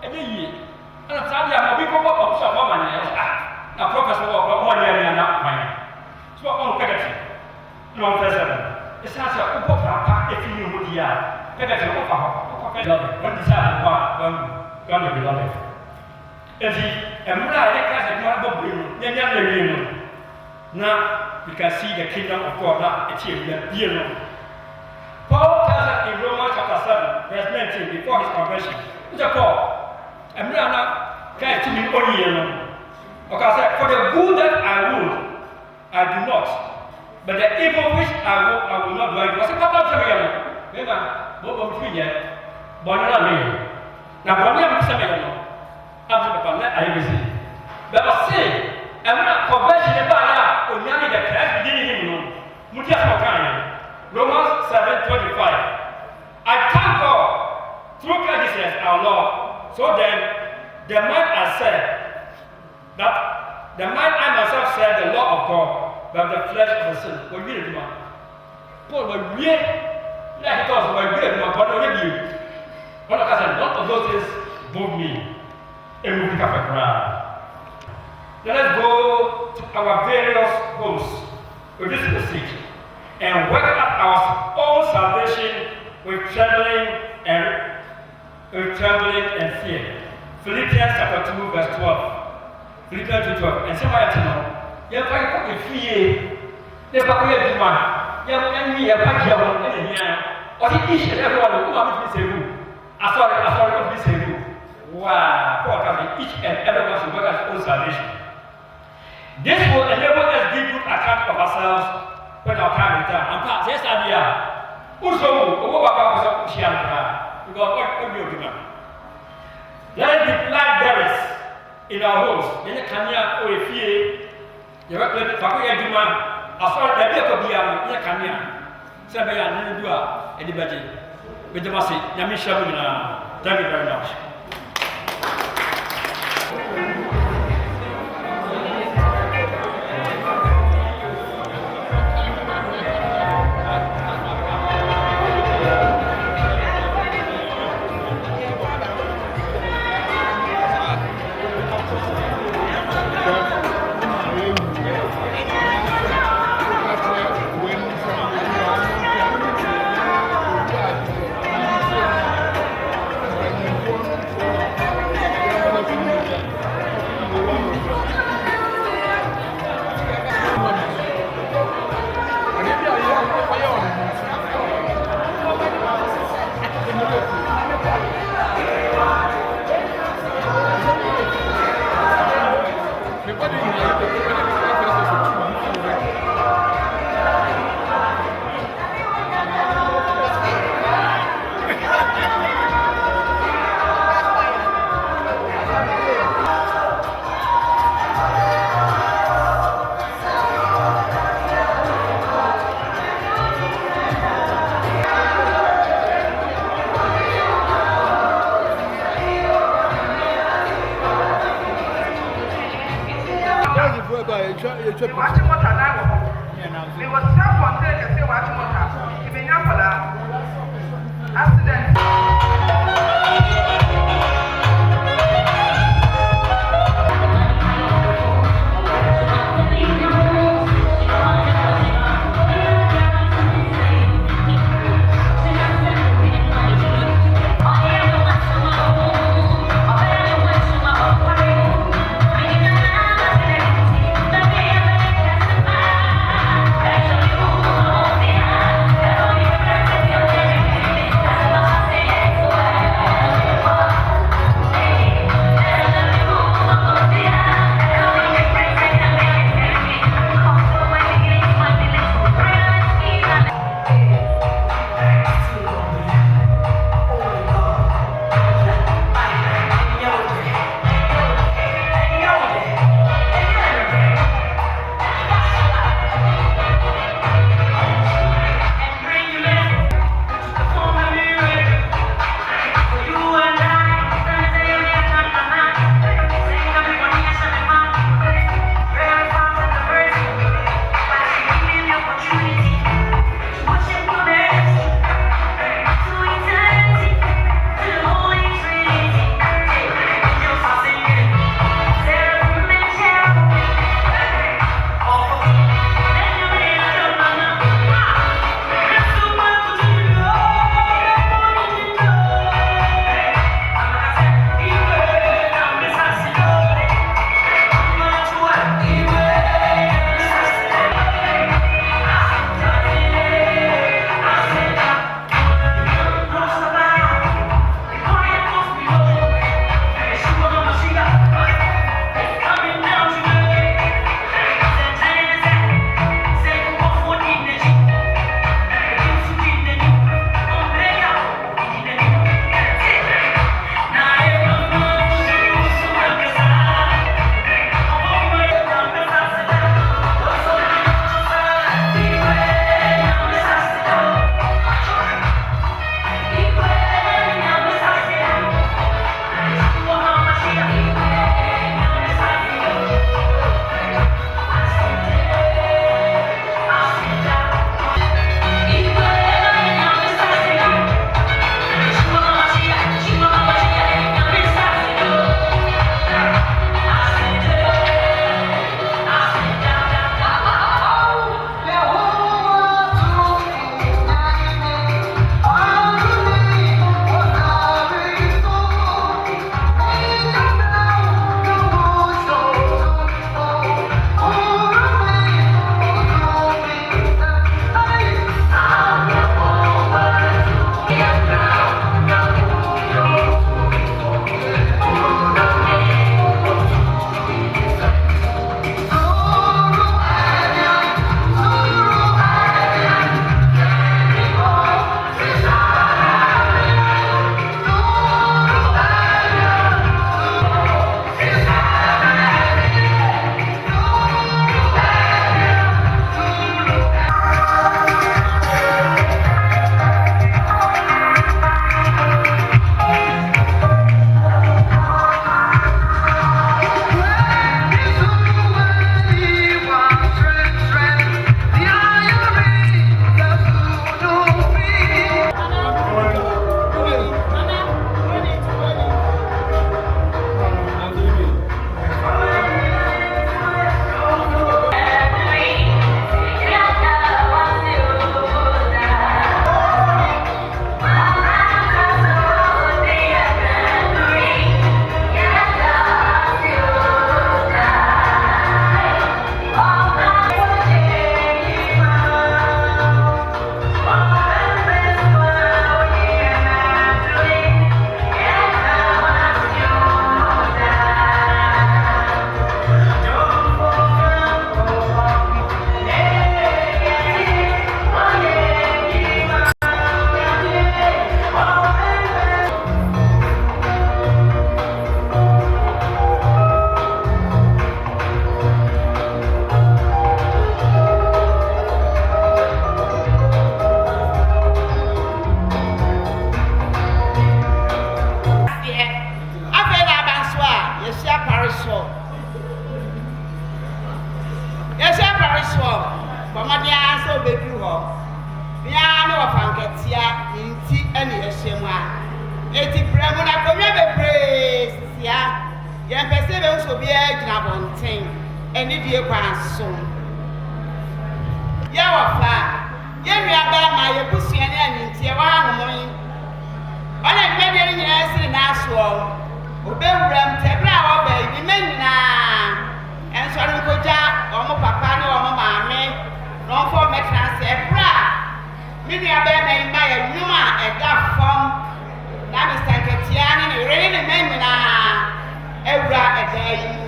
And I'm telling you, I'm a big woman. A professor of 1 year and not mine. So I'm Peggy. No, President. It's not a book if you would hear. Peggy, when the Sabbath one gonna be loved. And I'm not a class of one book, then young. Now we can see the kingdom of God now achieved. Paul tells us in Romans chapter 7, verse 19, before his conversion. Mr. Paul. I'm not going to be only okay, for the good that I would, I do not. But the evil which I will not do. I was a couple of times. Remember, what was we yet? Bonana. Now, Bonana is something upon that I will see. But I say, I'm not conversion about or nearly the class beginning. Romans 7:25. I thank God through Christ Jesus our Lord. So then, the man has said that the man I myself said the law of God, but the flesh of the sin. What you do, man? Paul, what you let it go. What you do, man? What you do? What I said, none of those things move me. It will become a crowd. Let us go to our various homes with this message and work out our own salvation with trembling and fear. Philippians chapter 2, verse 12. Philippians 2:12. And somebody to know, you have a fear. Never quit the man. You have any apache in here. Or each and every one who want to be saved. I saw it be saved. Wow, Paul tells each and every one should work out his own salvation. This will enable us to give good account of ourselves when our time is done. And perhaps, yes, I do. Also, because what do you do? Let us be light bearers in our homes. Then can you or fear? You work with Fakuya Juma. As far as the people be out, you can hear. Somebody and you do anybody with the message. Yamisha, thank you very much. Watching what I know. It was self-contained and say watching what I even accident. Yeah. Bomadia so bedru ho. Bia no of Nketiah inti any eshemwa. Eti bremu na komye bebre sia. Ye pese be so bia gyina bonten. Eni die kwa so. Ye wafa. Ye nuaba ma ye busua ne anintie wa hanomon. Ona gbede ni nyina sire na aso. Obewuram tebra wo ba ni menina. Enso ro koja omo papa ne omo maame. No for me transfer bra. Mi nuaba na imba ye nyuma eda fom. Na Mr. Nketiah ni re ni menina. Ewura eda yi.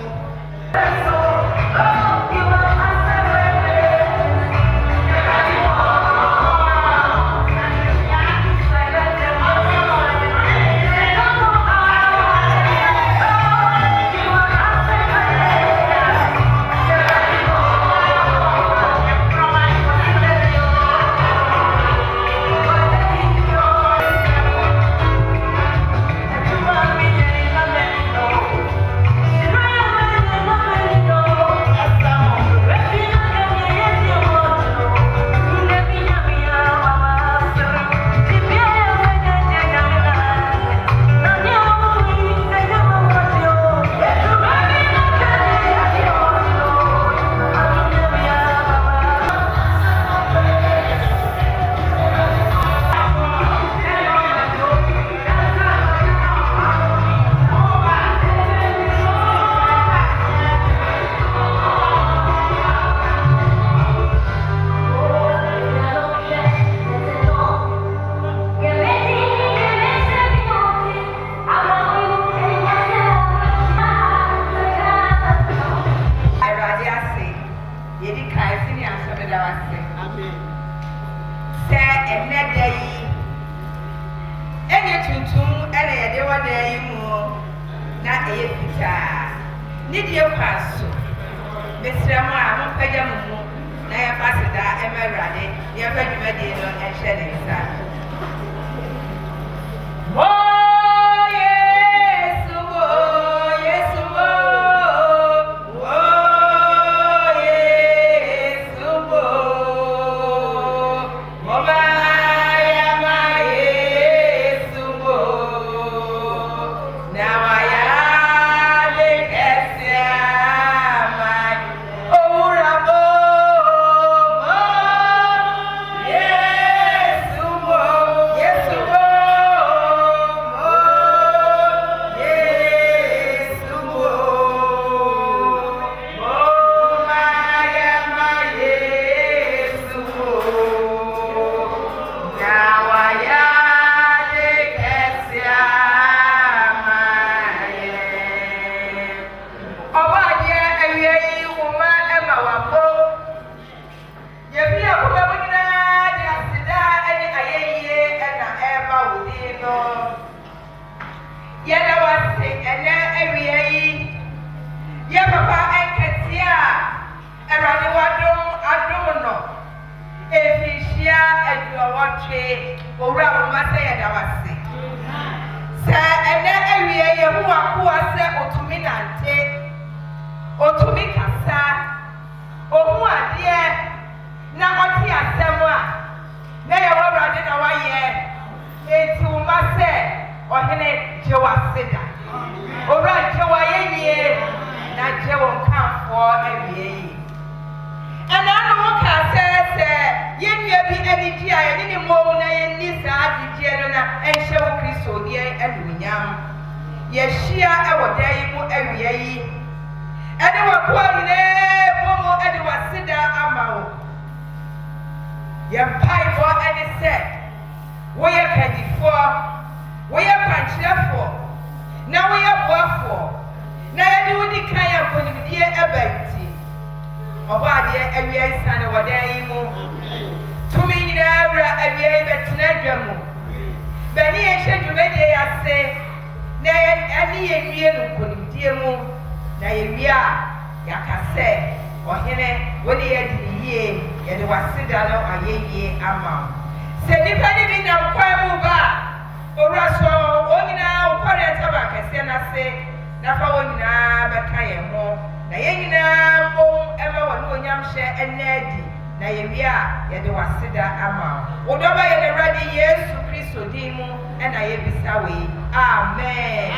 na yewia yɛde waseda ama wo dɔ bɛyɛ ne Awurade Yesu Kristo din mu ɛna yɛbisa wo yi amen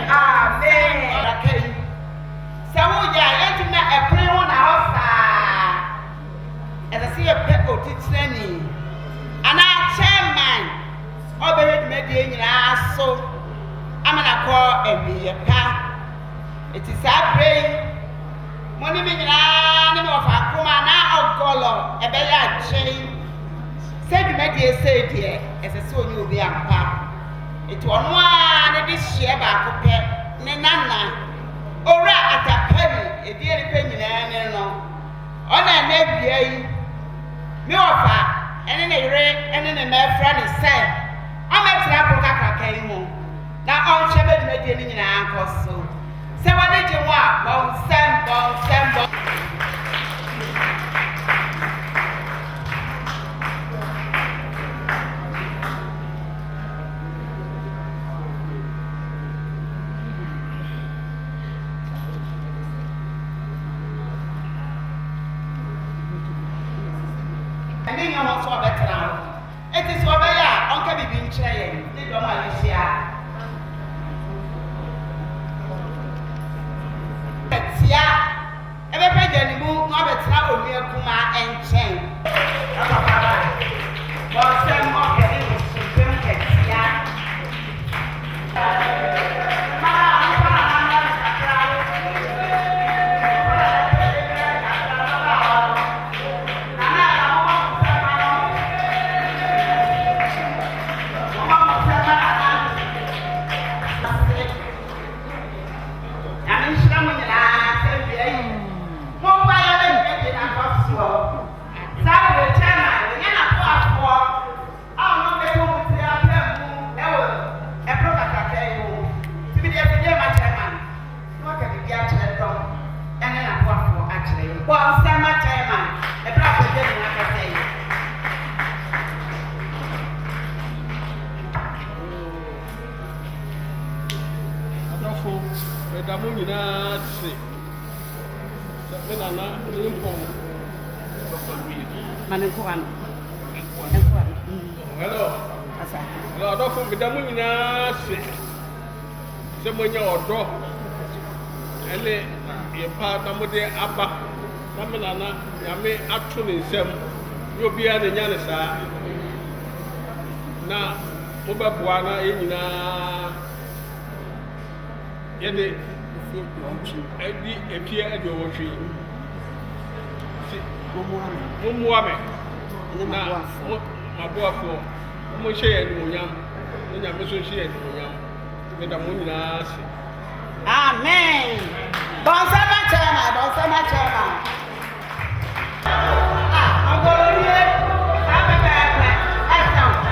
amen akai sɛ woyɛ a yɛntumi ɛpere ho na hɔ saa ɛsɛ sɛ yɛpɛ otitirani anaa chairman ɔbɛhwɛ dwumadie nyinaa so ama na kɔ awieɛ pa ɛti saa berɛ yi mo ne me nyinaa ne me wɔfa akoma na ɔgɔlɔ ɛbɛyɛ akyɛn sɛ dwumadie sei deɛ ɛsɛ sɛ ɔnyɛ obi ampa ɛti ɔno a ne de hyeɛ baako pɛ ne nana owura atapani ɛdeɛ nipa nyinaa ne no ɔna ɛna awia yi me wɔfa ɛne ne yere ɛne ne mɛfra ne sɛ ɔmɛtena koro kakraka yi mu na ɔnhwɛ bɛdwumadie no nyinaa nkɔ so sɛ wɔde gye ho a bɔnsɛm ɛne nyɛ ho so ɔbɛtena hɔ ɛti sɛ ɔbɛyɛ a ɔnka biribi nkyerɛ yɛn ne dɔm a yɛhyia Nketiah ɛbɛpɛ gya ne mu na ɔbɛtena onua kumaa nkyɛn bɔnsɛm ɔkɛne ne sumpɛ Nketiah Hello, adɔfo medamu nyinaa se sɛ monya ɔdɔ ɛne yɛpa na mode aba na me nana nyame ato ne nsɛm ne obiara ne nya ne saa na mobɛboa na yɛ nyinaa yɛde ɛdi epie aduɔwɔtwe mummoa me na maboafoɔ mo hyɛ yɛn animuonyam ne nyame so hyɛ yɛn animuonyam meda mo nyinaa ase amen bɔnsɛma kyɛma ɔgɔlɔnie saa pɛpɛɛpɛ ɛsɛw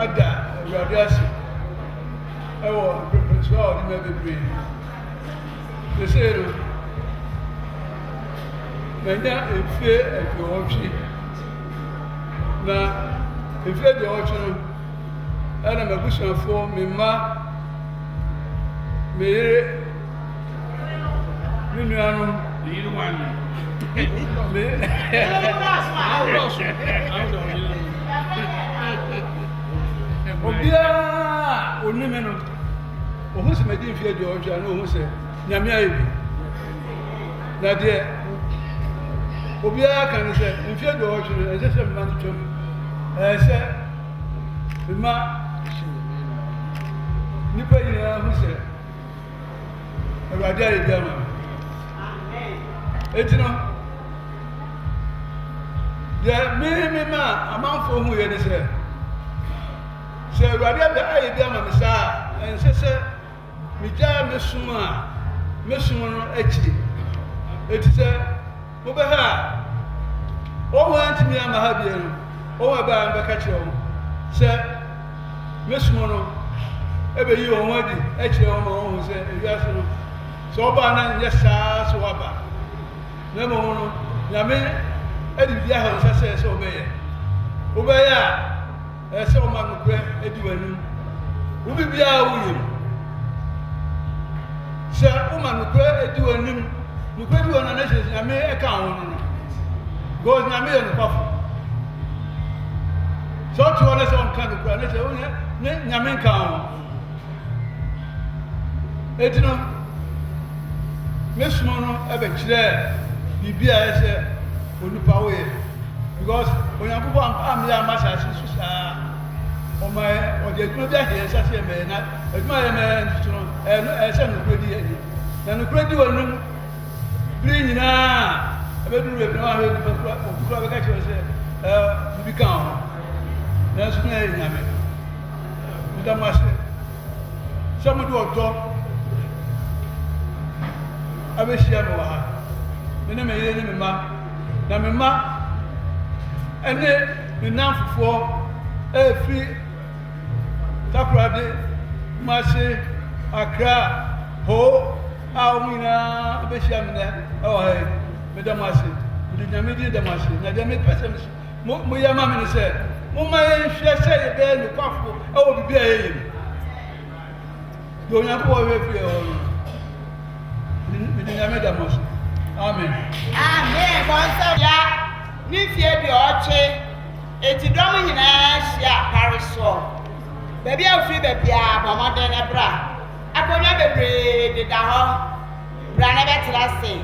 Ada, Radiasi. Oh, so maybe bring. They say, Manya, if you at your own now, if you had the ocean, and I'm a bushel for me, ma, me, you want Obia, only men of who's made if you do, I know who said, Yamia. Nadia Obia can say, if you do, I just have money to I said, the ma Nipa who said, a radial German. It's no. There may ma amount for who you say. So, rather the idea, Massa, and say, Mija Messuma, actually. It is a Obaha. Oh, want me, I'm a happy. Oh, about Bacatio. Sir, Miss Mono, ever you already, actually, almost said, yes, so Bana, yes, sir, so about. Never one, Yamin, Eddie Yahoo says, obey. Obey. I saw my great Edwin. Who will be our William? Sir, woman, great Edwin, who could do an nation, I may account. Goes Nami and coffee. So to honest on kind of granite, Yamin count. Edno Miss Mono, ever chair, the beer, Ulupawe. Because when I put on the massage, on my or the good day, such a man, admire man, and I send a pretty lady. And a pretty one, bring now. I better read no I heard the become. That's playing Yammy. Madame Master. Some do a talk. I wish you had the name of Namima. And then the number for a free Taprade, Massy, Accra, Ho, Almina, Beshamina, oh, Madame Massy, the Yamidi Damasi, Nadame Persons, Muyamam said, Mumma, she said, then the coffee, oh, be a don't have poor every Yamida. Amen. Amen. Once ya. Nifie bi oche eti dom nyina hia pariso baby afri baby a bomode ne bra akonya bebre de da ho bra na betla se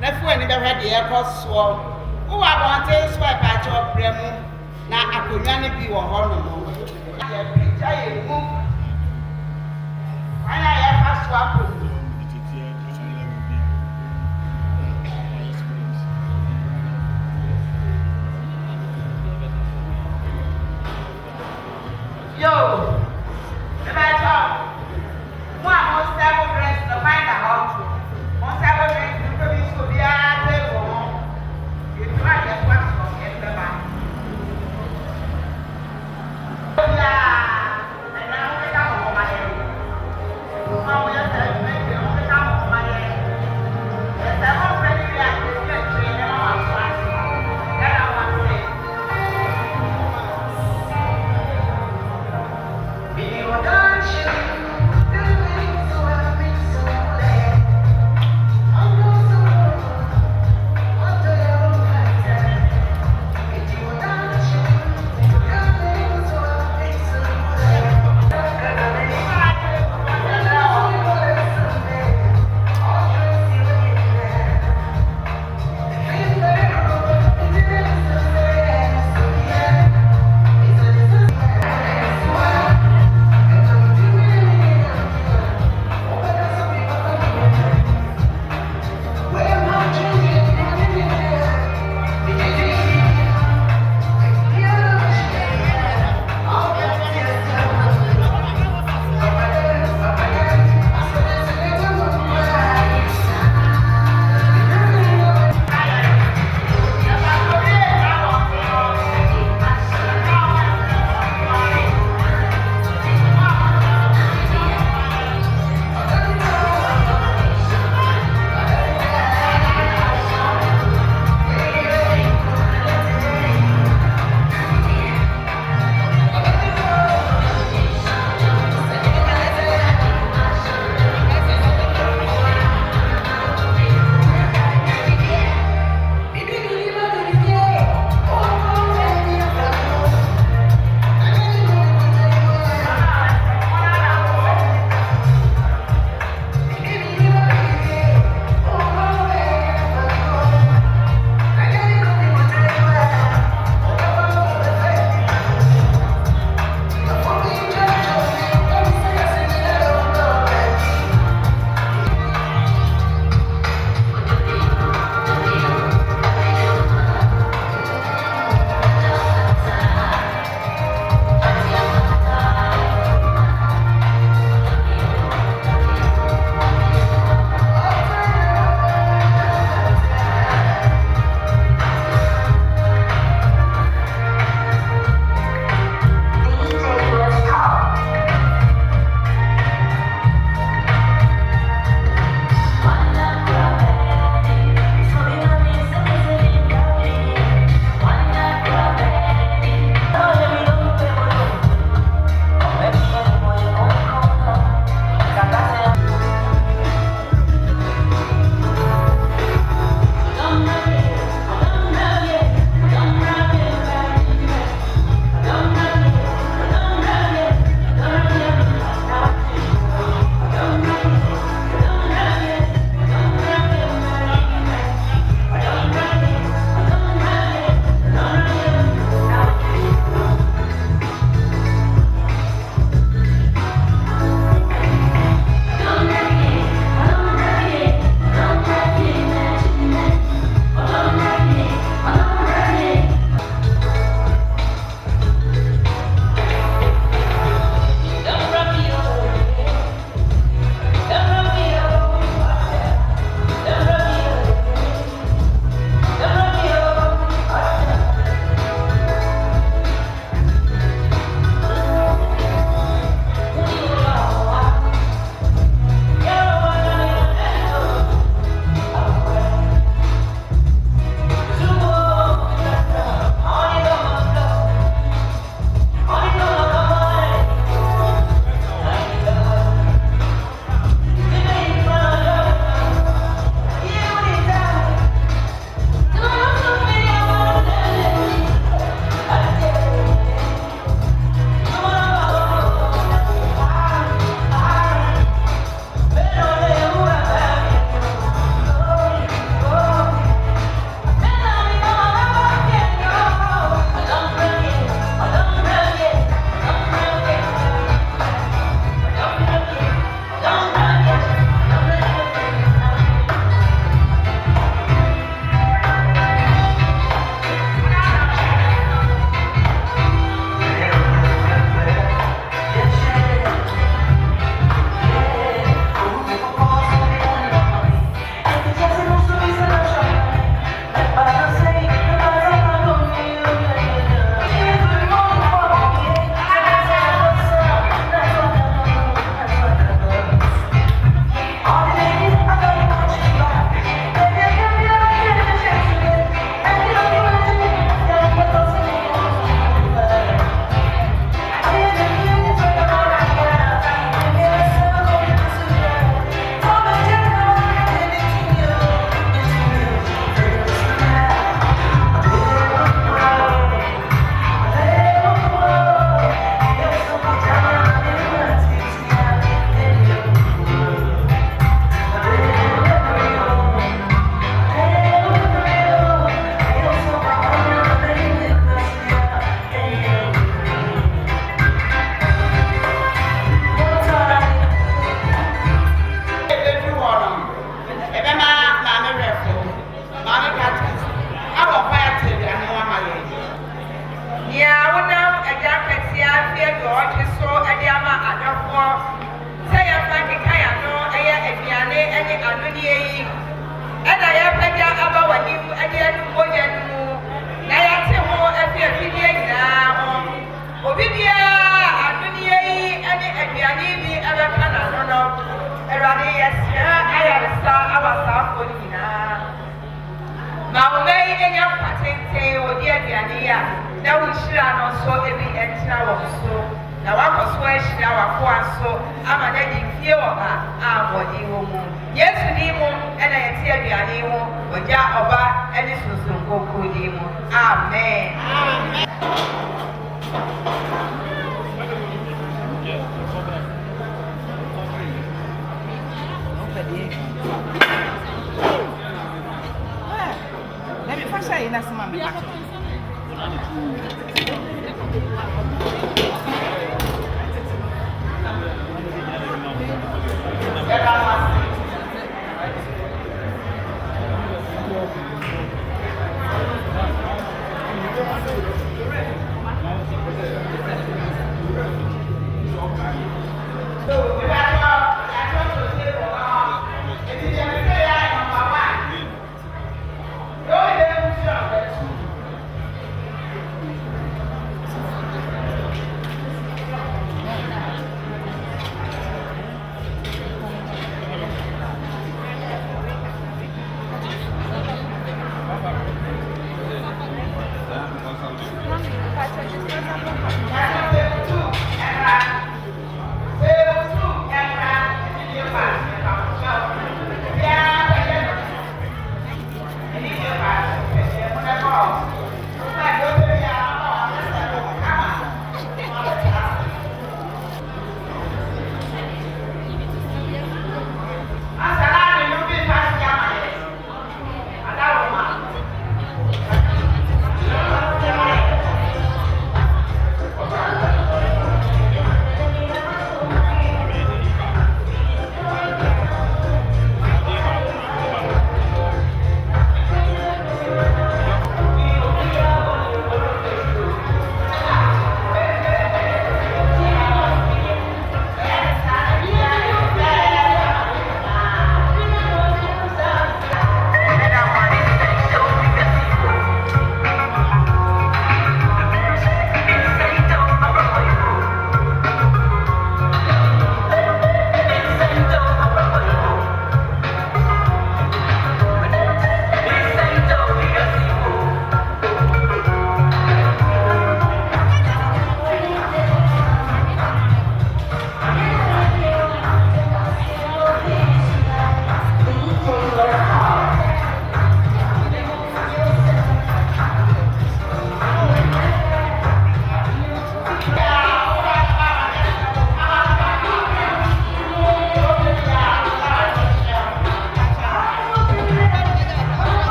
na fu ani be hwede ye koso wo wa bonte so e pa cho bremu na akonya ne bi wo ho no mo ya prija ye mu ana ya paso akonya Yo, the matter. One most stable dress to find a house. Most stable dress to produce to be a table. You try to wax from the man. Yeah, and now we got home. How we are yi ɛna yɛpɛgya aba w'anim ɛde ɛnu mogya no mu na yɛate ho ɛfi afidie nyinaa ho obi biara adoneɛ yi ɛne aduane bi ɛbɛka n'ano no Awurade yɛsrɛ ayaresa aba saa afɔ no nyinaa ma wɔn yi anya nkwa tenten wɔ di aduane yi a na wɔnhyira no nso ebi ɛntena wɔn so na wakɔ so ahyira wakoa so ama na de fie wɔ ha a wɔde wɔ mu Yesu ni mu ɛna yɛte aduane yi ho ɔgya ɔba ɛne sunsun koko di mu amen. Let me first say that's my What's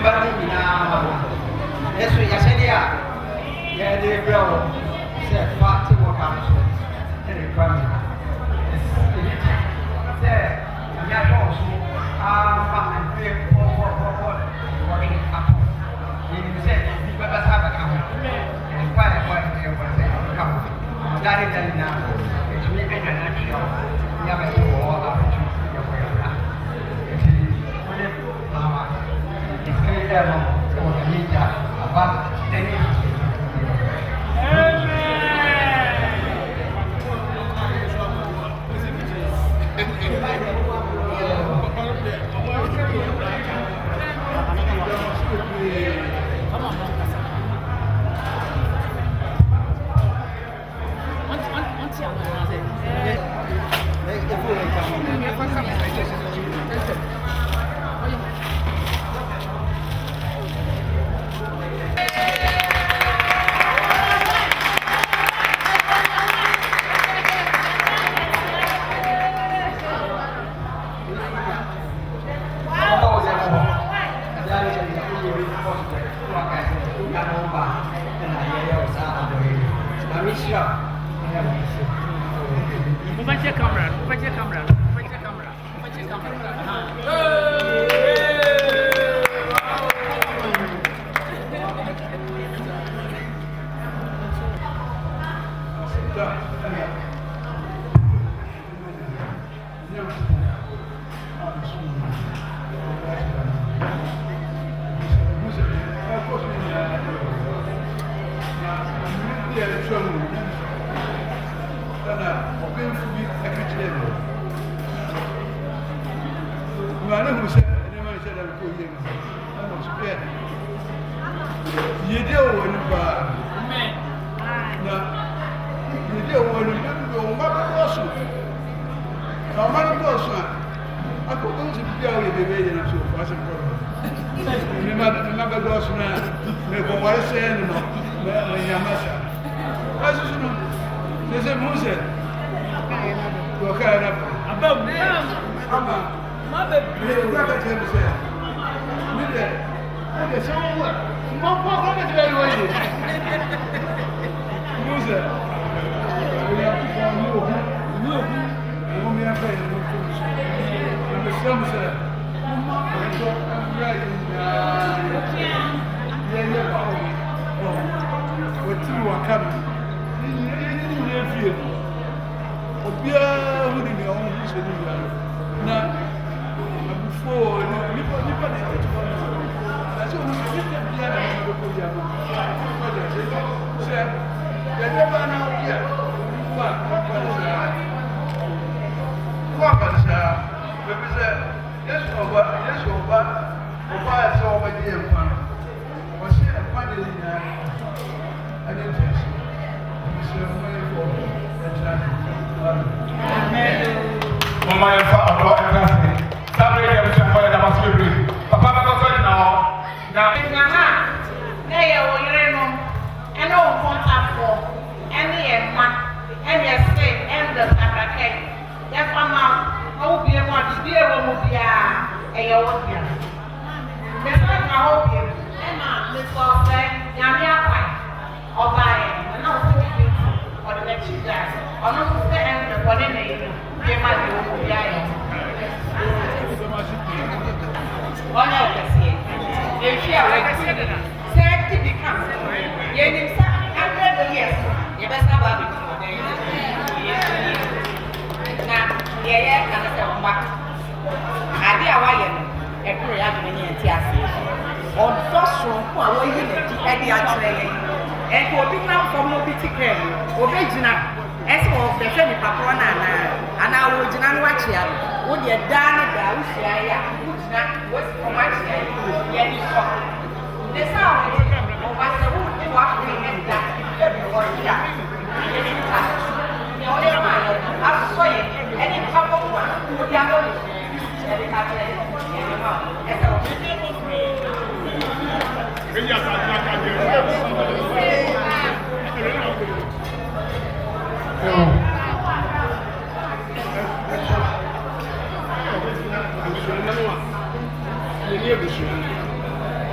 ba ni na eso ya se dia ya de bro se fa ti wo ka so e de kwa mi se ya to so fa and pe po ni apo ni se bi ba sa ba ka ho ni kwa ni se ka ho dari dari na e tu ni be na ni yo ya ba to wo a chu ya ko ya na e ti ni mama e ke ya no ko ni ya aba ni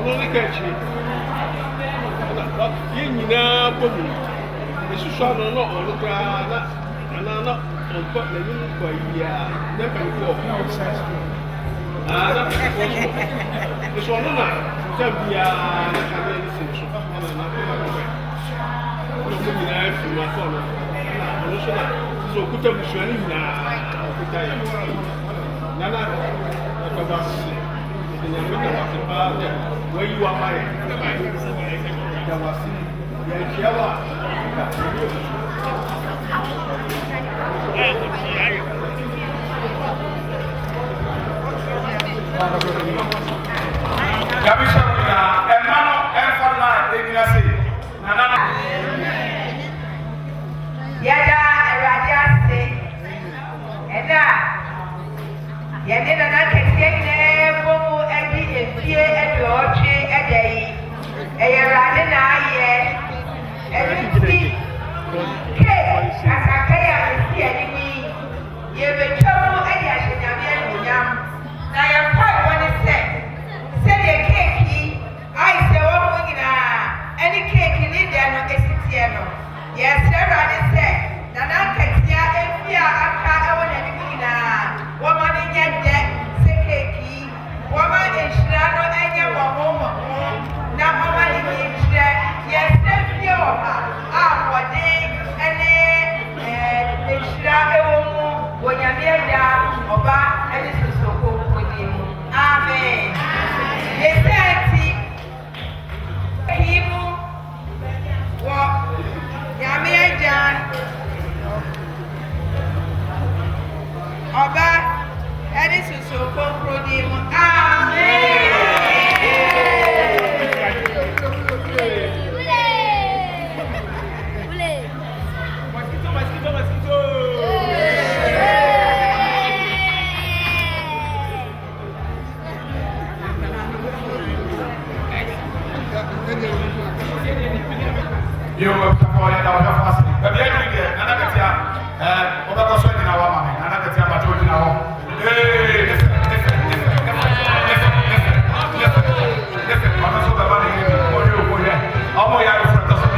Monica, you know, Mrs. Shadow, not all the crowd, and I'm not on top of the new for a year. Never walk outside. It's one night. Tell me, I can't listen to my phone. So, put up with you now. Nana, where you are married. Yada, Radiasi, and Yadina Nketiah, Bomu, Eddie, and Fear, and George, a day. A Radina, every as I pay out the enemy, you will trouble and Yam. Now, your part when it said a cake, I say, oh, any cake in India, no, Esitiano. Yes, sir, I said, Nana Nketiah, if you are a car, I want anything now. Woman in your debt, say cake, woman in Shrano, and your woman, now woman in your debt. Yes, sir, you are. What day, and then Shrano, when you're near down, Oba, and this is so cool with him. Amen. Yes, him, what? Yami John Oba, Edison so concluding. Amen. You will support it out of us. But the end of the day, Nketiah, over the sweat in our mammy, Nketiah, but told you now. Hey, listen. I'm not so bad at you. I'm more young for the city.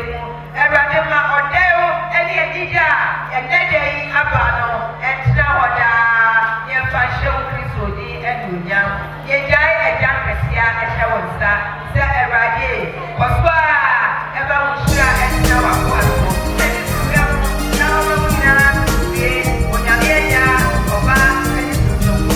mu Awurade ma ɔdɛw ɛne agyigya ɛnɛ da yi aba no ɛntena hɔ daa yɛmfa hyɛ wo Kristo din anuonyam yɛgyae agya nkɛseɛ ɛhyɛ wo nsa sɛ Awurade ɔso a ɛba wo nhyira ɛntena w'akoa so ɛne sura mu na wɔma wo nyinaa wie onyame agya ɔba ɛne sononko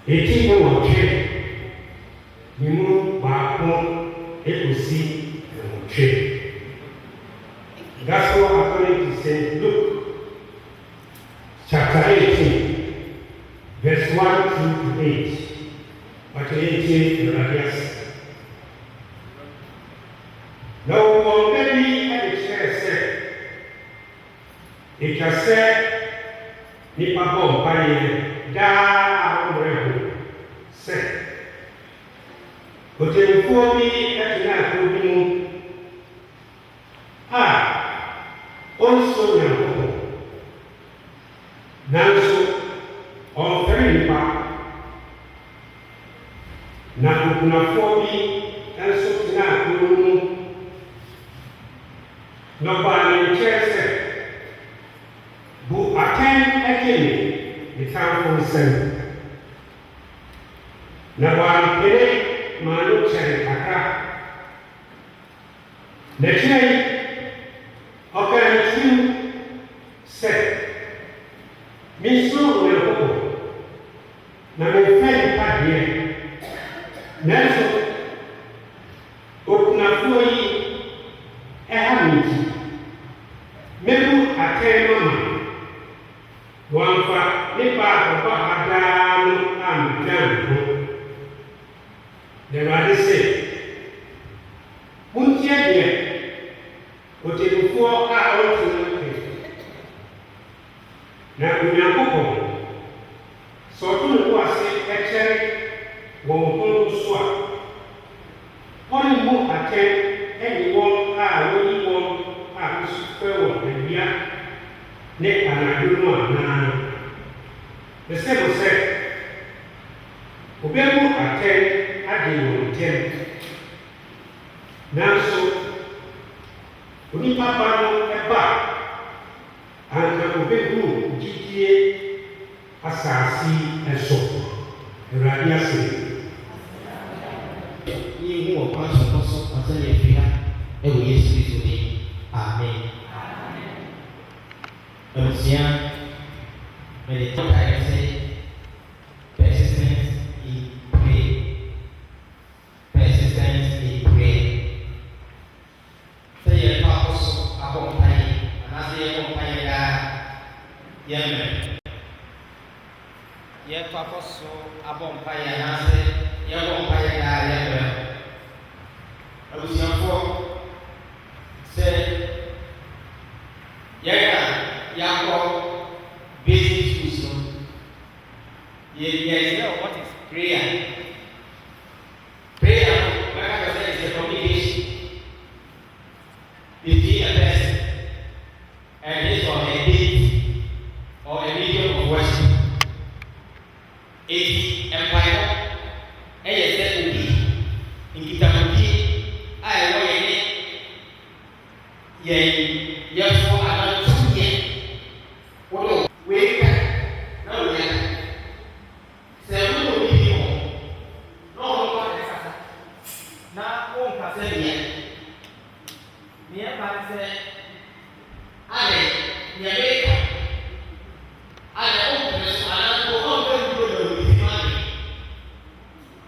Eti ne wɔtwe ne mu baako ekosi wɔtwe. Gospel according to St. Luke, chapter 18, verse 1 through to 8. Chapter 18, Radias. Na wɔn bɛbi ɛkyerɛ sɛ etwa sɛ nipa bɔ mpaeɛ daa awɔrɛ ho sɛ otemfuo bi ɛtena akoro bi mu a ɔnso Nyankopɔn nanso ɔmfɛre nipa na okunafoɔ bi nso tena akuro mu na ɔbaa ne nkyɛn sɛ bu atɛn ɛkele ne tamfo nsɛm na wampere maa no kyɛre kakra n'akyirɛ yi ɔkaa ne tirim sɛ mensuro Onyankopɔn na memfɛ nipa deɛ nanso okunafoɔ yi ɛha me nti mebu atɛn no ma wɔamfa nipa a ɔba ha daa no a megya ne ho na Awurade sɛ montie deɛ otemmufoɔ a ɔnte no ke na Onyankopɔn sɛ ɔto ne bo ase ɛkyɛre wɔn ho so a ɔremmu atɛn ɛne wɔn a wɔyi wɔn a nso fɛ wɔn awia ne anadwo no anaa ɛsɛ mo sɛ obɛmu atɛn ade wɔn ntɛm nanso onipa ba no ɛba anka obɛhu gyidie asase ɛso Awurade ase Yehu wɔ kwan so ɔsɛ yɛ fi ha ɛwɔ Yesu Kristo din. Amen. Abusua mɛde tɔ ka yɛ sɛ persistence in prayer. Persistence in prayer. Sɛ yɛ pa akɔ so abɔ mpaeɛ anaasɛ yɛbɔ mpaeɛ daa yɛmmɛ. Yɛ pa akɔ so abɔ mpaeɛ anaasɛ yɛbɔ mpaeɛ daa yɛmmɛ. Abusuafoɔ sɛ yɛka yɛakɔ basic schools no yɛyɛ what is prayer. Prayer no wɛka sɛ is a communication between a person and his or her deity or a medium of worship. Eti mpaeɛ ɛyɛ sɛ obi nkitahodie a ɛwɔ yɛn yɛfo anantumiɛ wɔdɔ wɛka na wɔyɛ sɛ wɔdɔ obi bi hɔ na ɔno kɔ ɛkasa na wɔnkasa deɛ neɛ ba sɛ ale neɛ bɛka ale ɔmpene so ananto ɔmpɛ duro na obi ma ne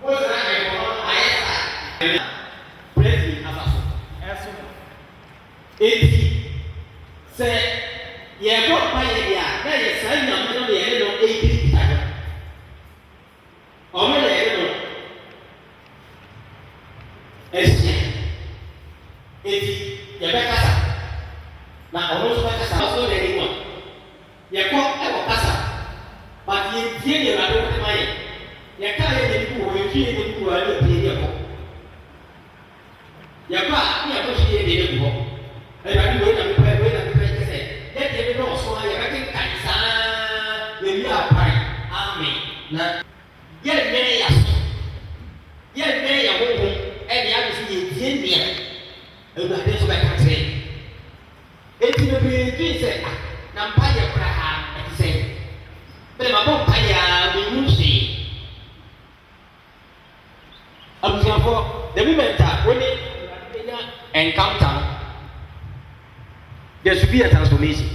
wɔsɛ na ɛkɔ ayɛ saa president asafo ɛso eti sɛ yɛbɔ mpaeɛ deɛ a na yɛ saa nyame no yɛne no ɛdi nkitaho ɔmo na yɛne no ahyia eti yɛbɛkasa na ɔno nso bɛkasa ɔso na anim a yɛkɔ ɛwɔ kasa but yɛntie deɛ Awurade wɔde ma yɛ yɛka yɛ n'anim wɔ yɛtwi yɛ n'anim wɔ ɛne pie yɛkɔ yɛkɔ a ne yɛkɔ hwie yɛ deɛ gu hɔ Awurade wei na mepɛ sɛ yɛdeɛ bi dɔɔso a yɛbɛkenkan saa yɛwie apare amen na yɛmmɛne yɛ aso yɛmmɛne yɛ honhom ɛne ade sɛ yɛdie nnea Awurade nso bɛka kyerɛ enti bebree dwen sɛ na mpaeɛ koraa ɛte sɛ bɛde mabɔ mpaeɛ a menhu hwee abusuafoɔ the moment a wone bɛnya encounter no there should be a transformation.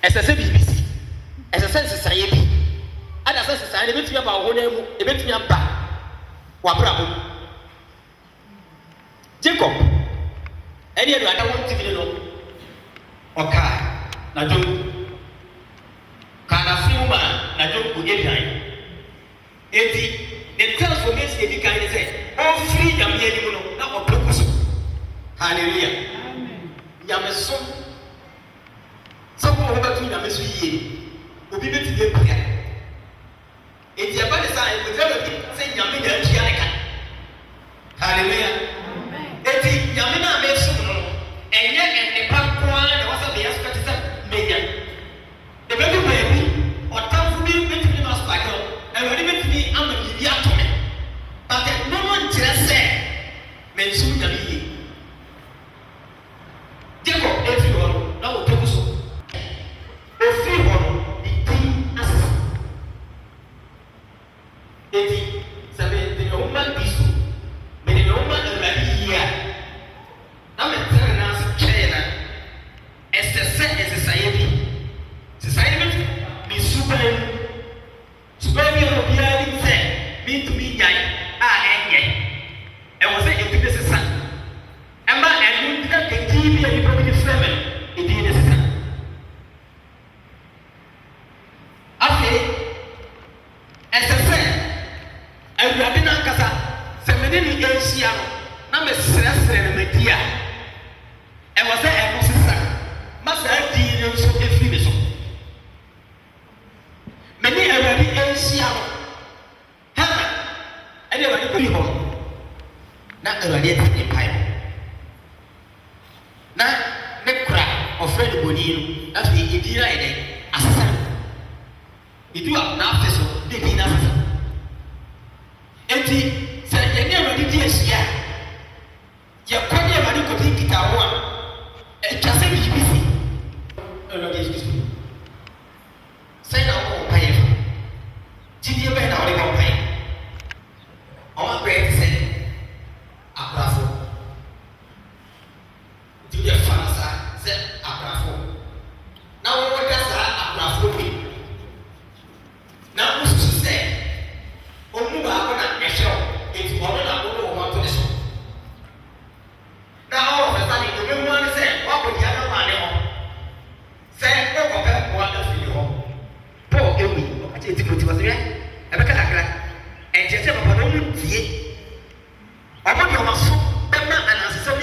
As I said, BBC, as I said, society, and as I said, I bet you about one, a bit me up back. Wabrabo Jacob, any other I want to know. Okay, now do can a few man, now do go get behind. The transformation is the kind of say, all freedom, now or purpose. Hallelujah. Yameso sɔkò wɔn bɛtu yameso yie obi bɛ ti yɛ pia eti ɛba de saa ɛkuta bɛ bi sɛ nyame na atua ne ka hallelujah eti nyame na amɛ so no ɛnyɛ ɛnipa koraa na wɔsɛ bɛyɛ so kati sɛ mmenya the me to me yai and was it to be son. And my and you can keep me probably seven. It is son. Okay, as I said, and we have been on Casa, Seminary Asia, number 7 media. And was there a sister? Must have been so efficient. Many already Asia. And they were the people. Not already in Bible. Now, the crack of Fred Bonino, that's the idea assassin. You do have now, they did assassin. And he said, you never did this yet. You can't never go to Nketiah. And just say, you busy. Say now, pay. Did you pay now? They won't pay. All great say, Abrafo. Do the fancy, say, Abrafo. Now, what does that Abrafo mean? Now, who's to say, Omuba, it's all about what to this. Now, all of a sudden, you don't want to say, what would you have money on? Say, what about what does you home? Poor Ewi, I take it was there. I make a and just about the woman. I want your muscle, but not an answer.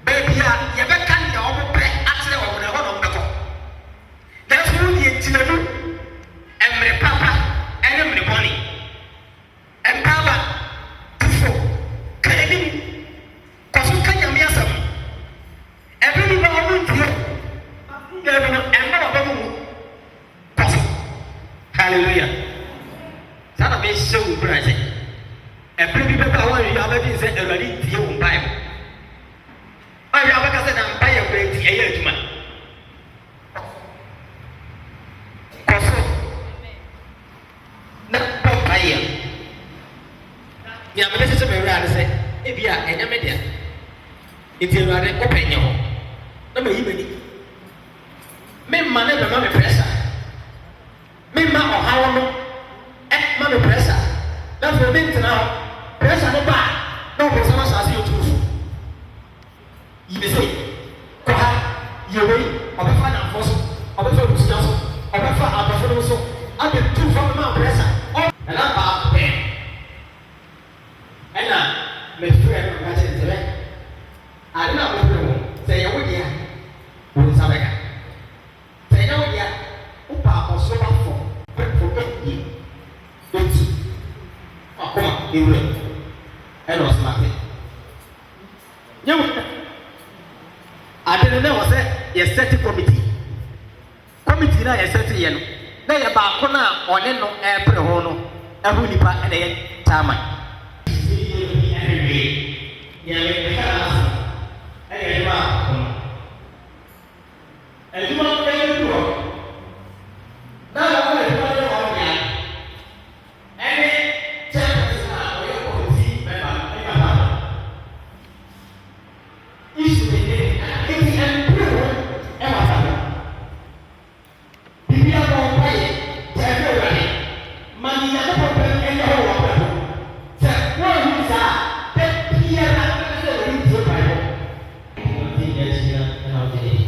Baby, you ever can't go over actually over the one of the call. That's who the engineer and my papa and my money. And Papa, before, can you because you can't hear some? Everybody wants you. Hallelujah. Son of a so present. Every people are already said already to your Bible. I have a cousin and buy a great age man. Not buy him. Yeah, but this is a very hard to say. If you are any media, if you are an open your home, no even me money, the money pressure. Me mamma, how no, and money pressure. That's the thing now. Pressure no bad. No person as you choose. You may say, go ahead, you wait, or the fan and force, or the fan was just, or the fan and the fan also. I've been too from the mouth pressure. And I'm about to pay. And now, my friend, I'm going to say, I don't know what you say. You would hear. What is that? Say, no, yeah. Upa or so much for. But for me, don't you? Oh, come on, you will. And was nothing. You I didn't know was that a set committee. Committee, I said to you, they are back on or no air per hono, a woolly part and a time. And you want to pay the door. Now, I'm going to put it on that. Any chance now, we are going to see my father. If you can prove and what happened. If you are going to pay, tell me already. Money, I'm not going to pay any whole lot. Tell what you say, that here I'm going to say, what you do, Bible. I think that's here and out there.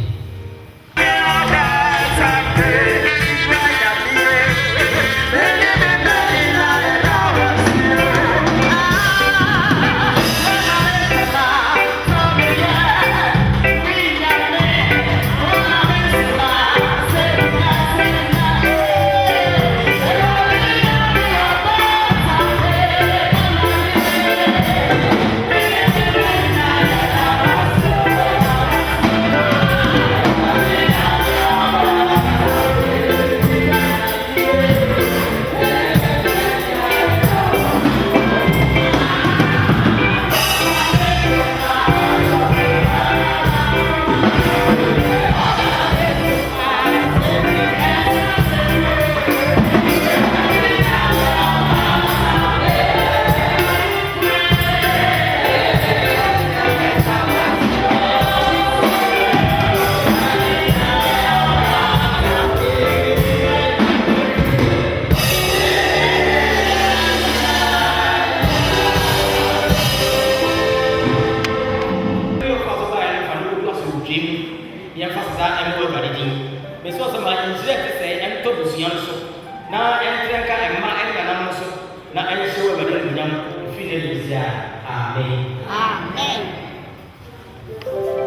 te sɛ ɛntɔ busua no so na ɛntrɛ nka ɛma ɛne nanam no so na ɛnhyɛ wɔ Awurade animuonyam ɛfiri ne de besi a amen. Amen. Thank you.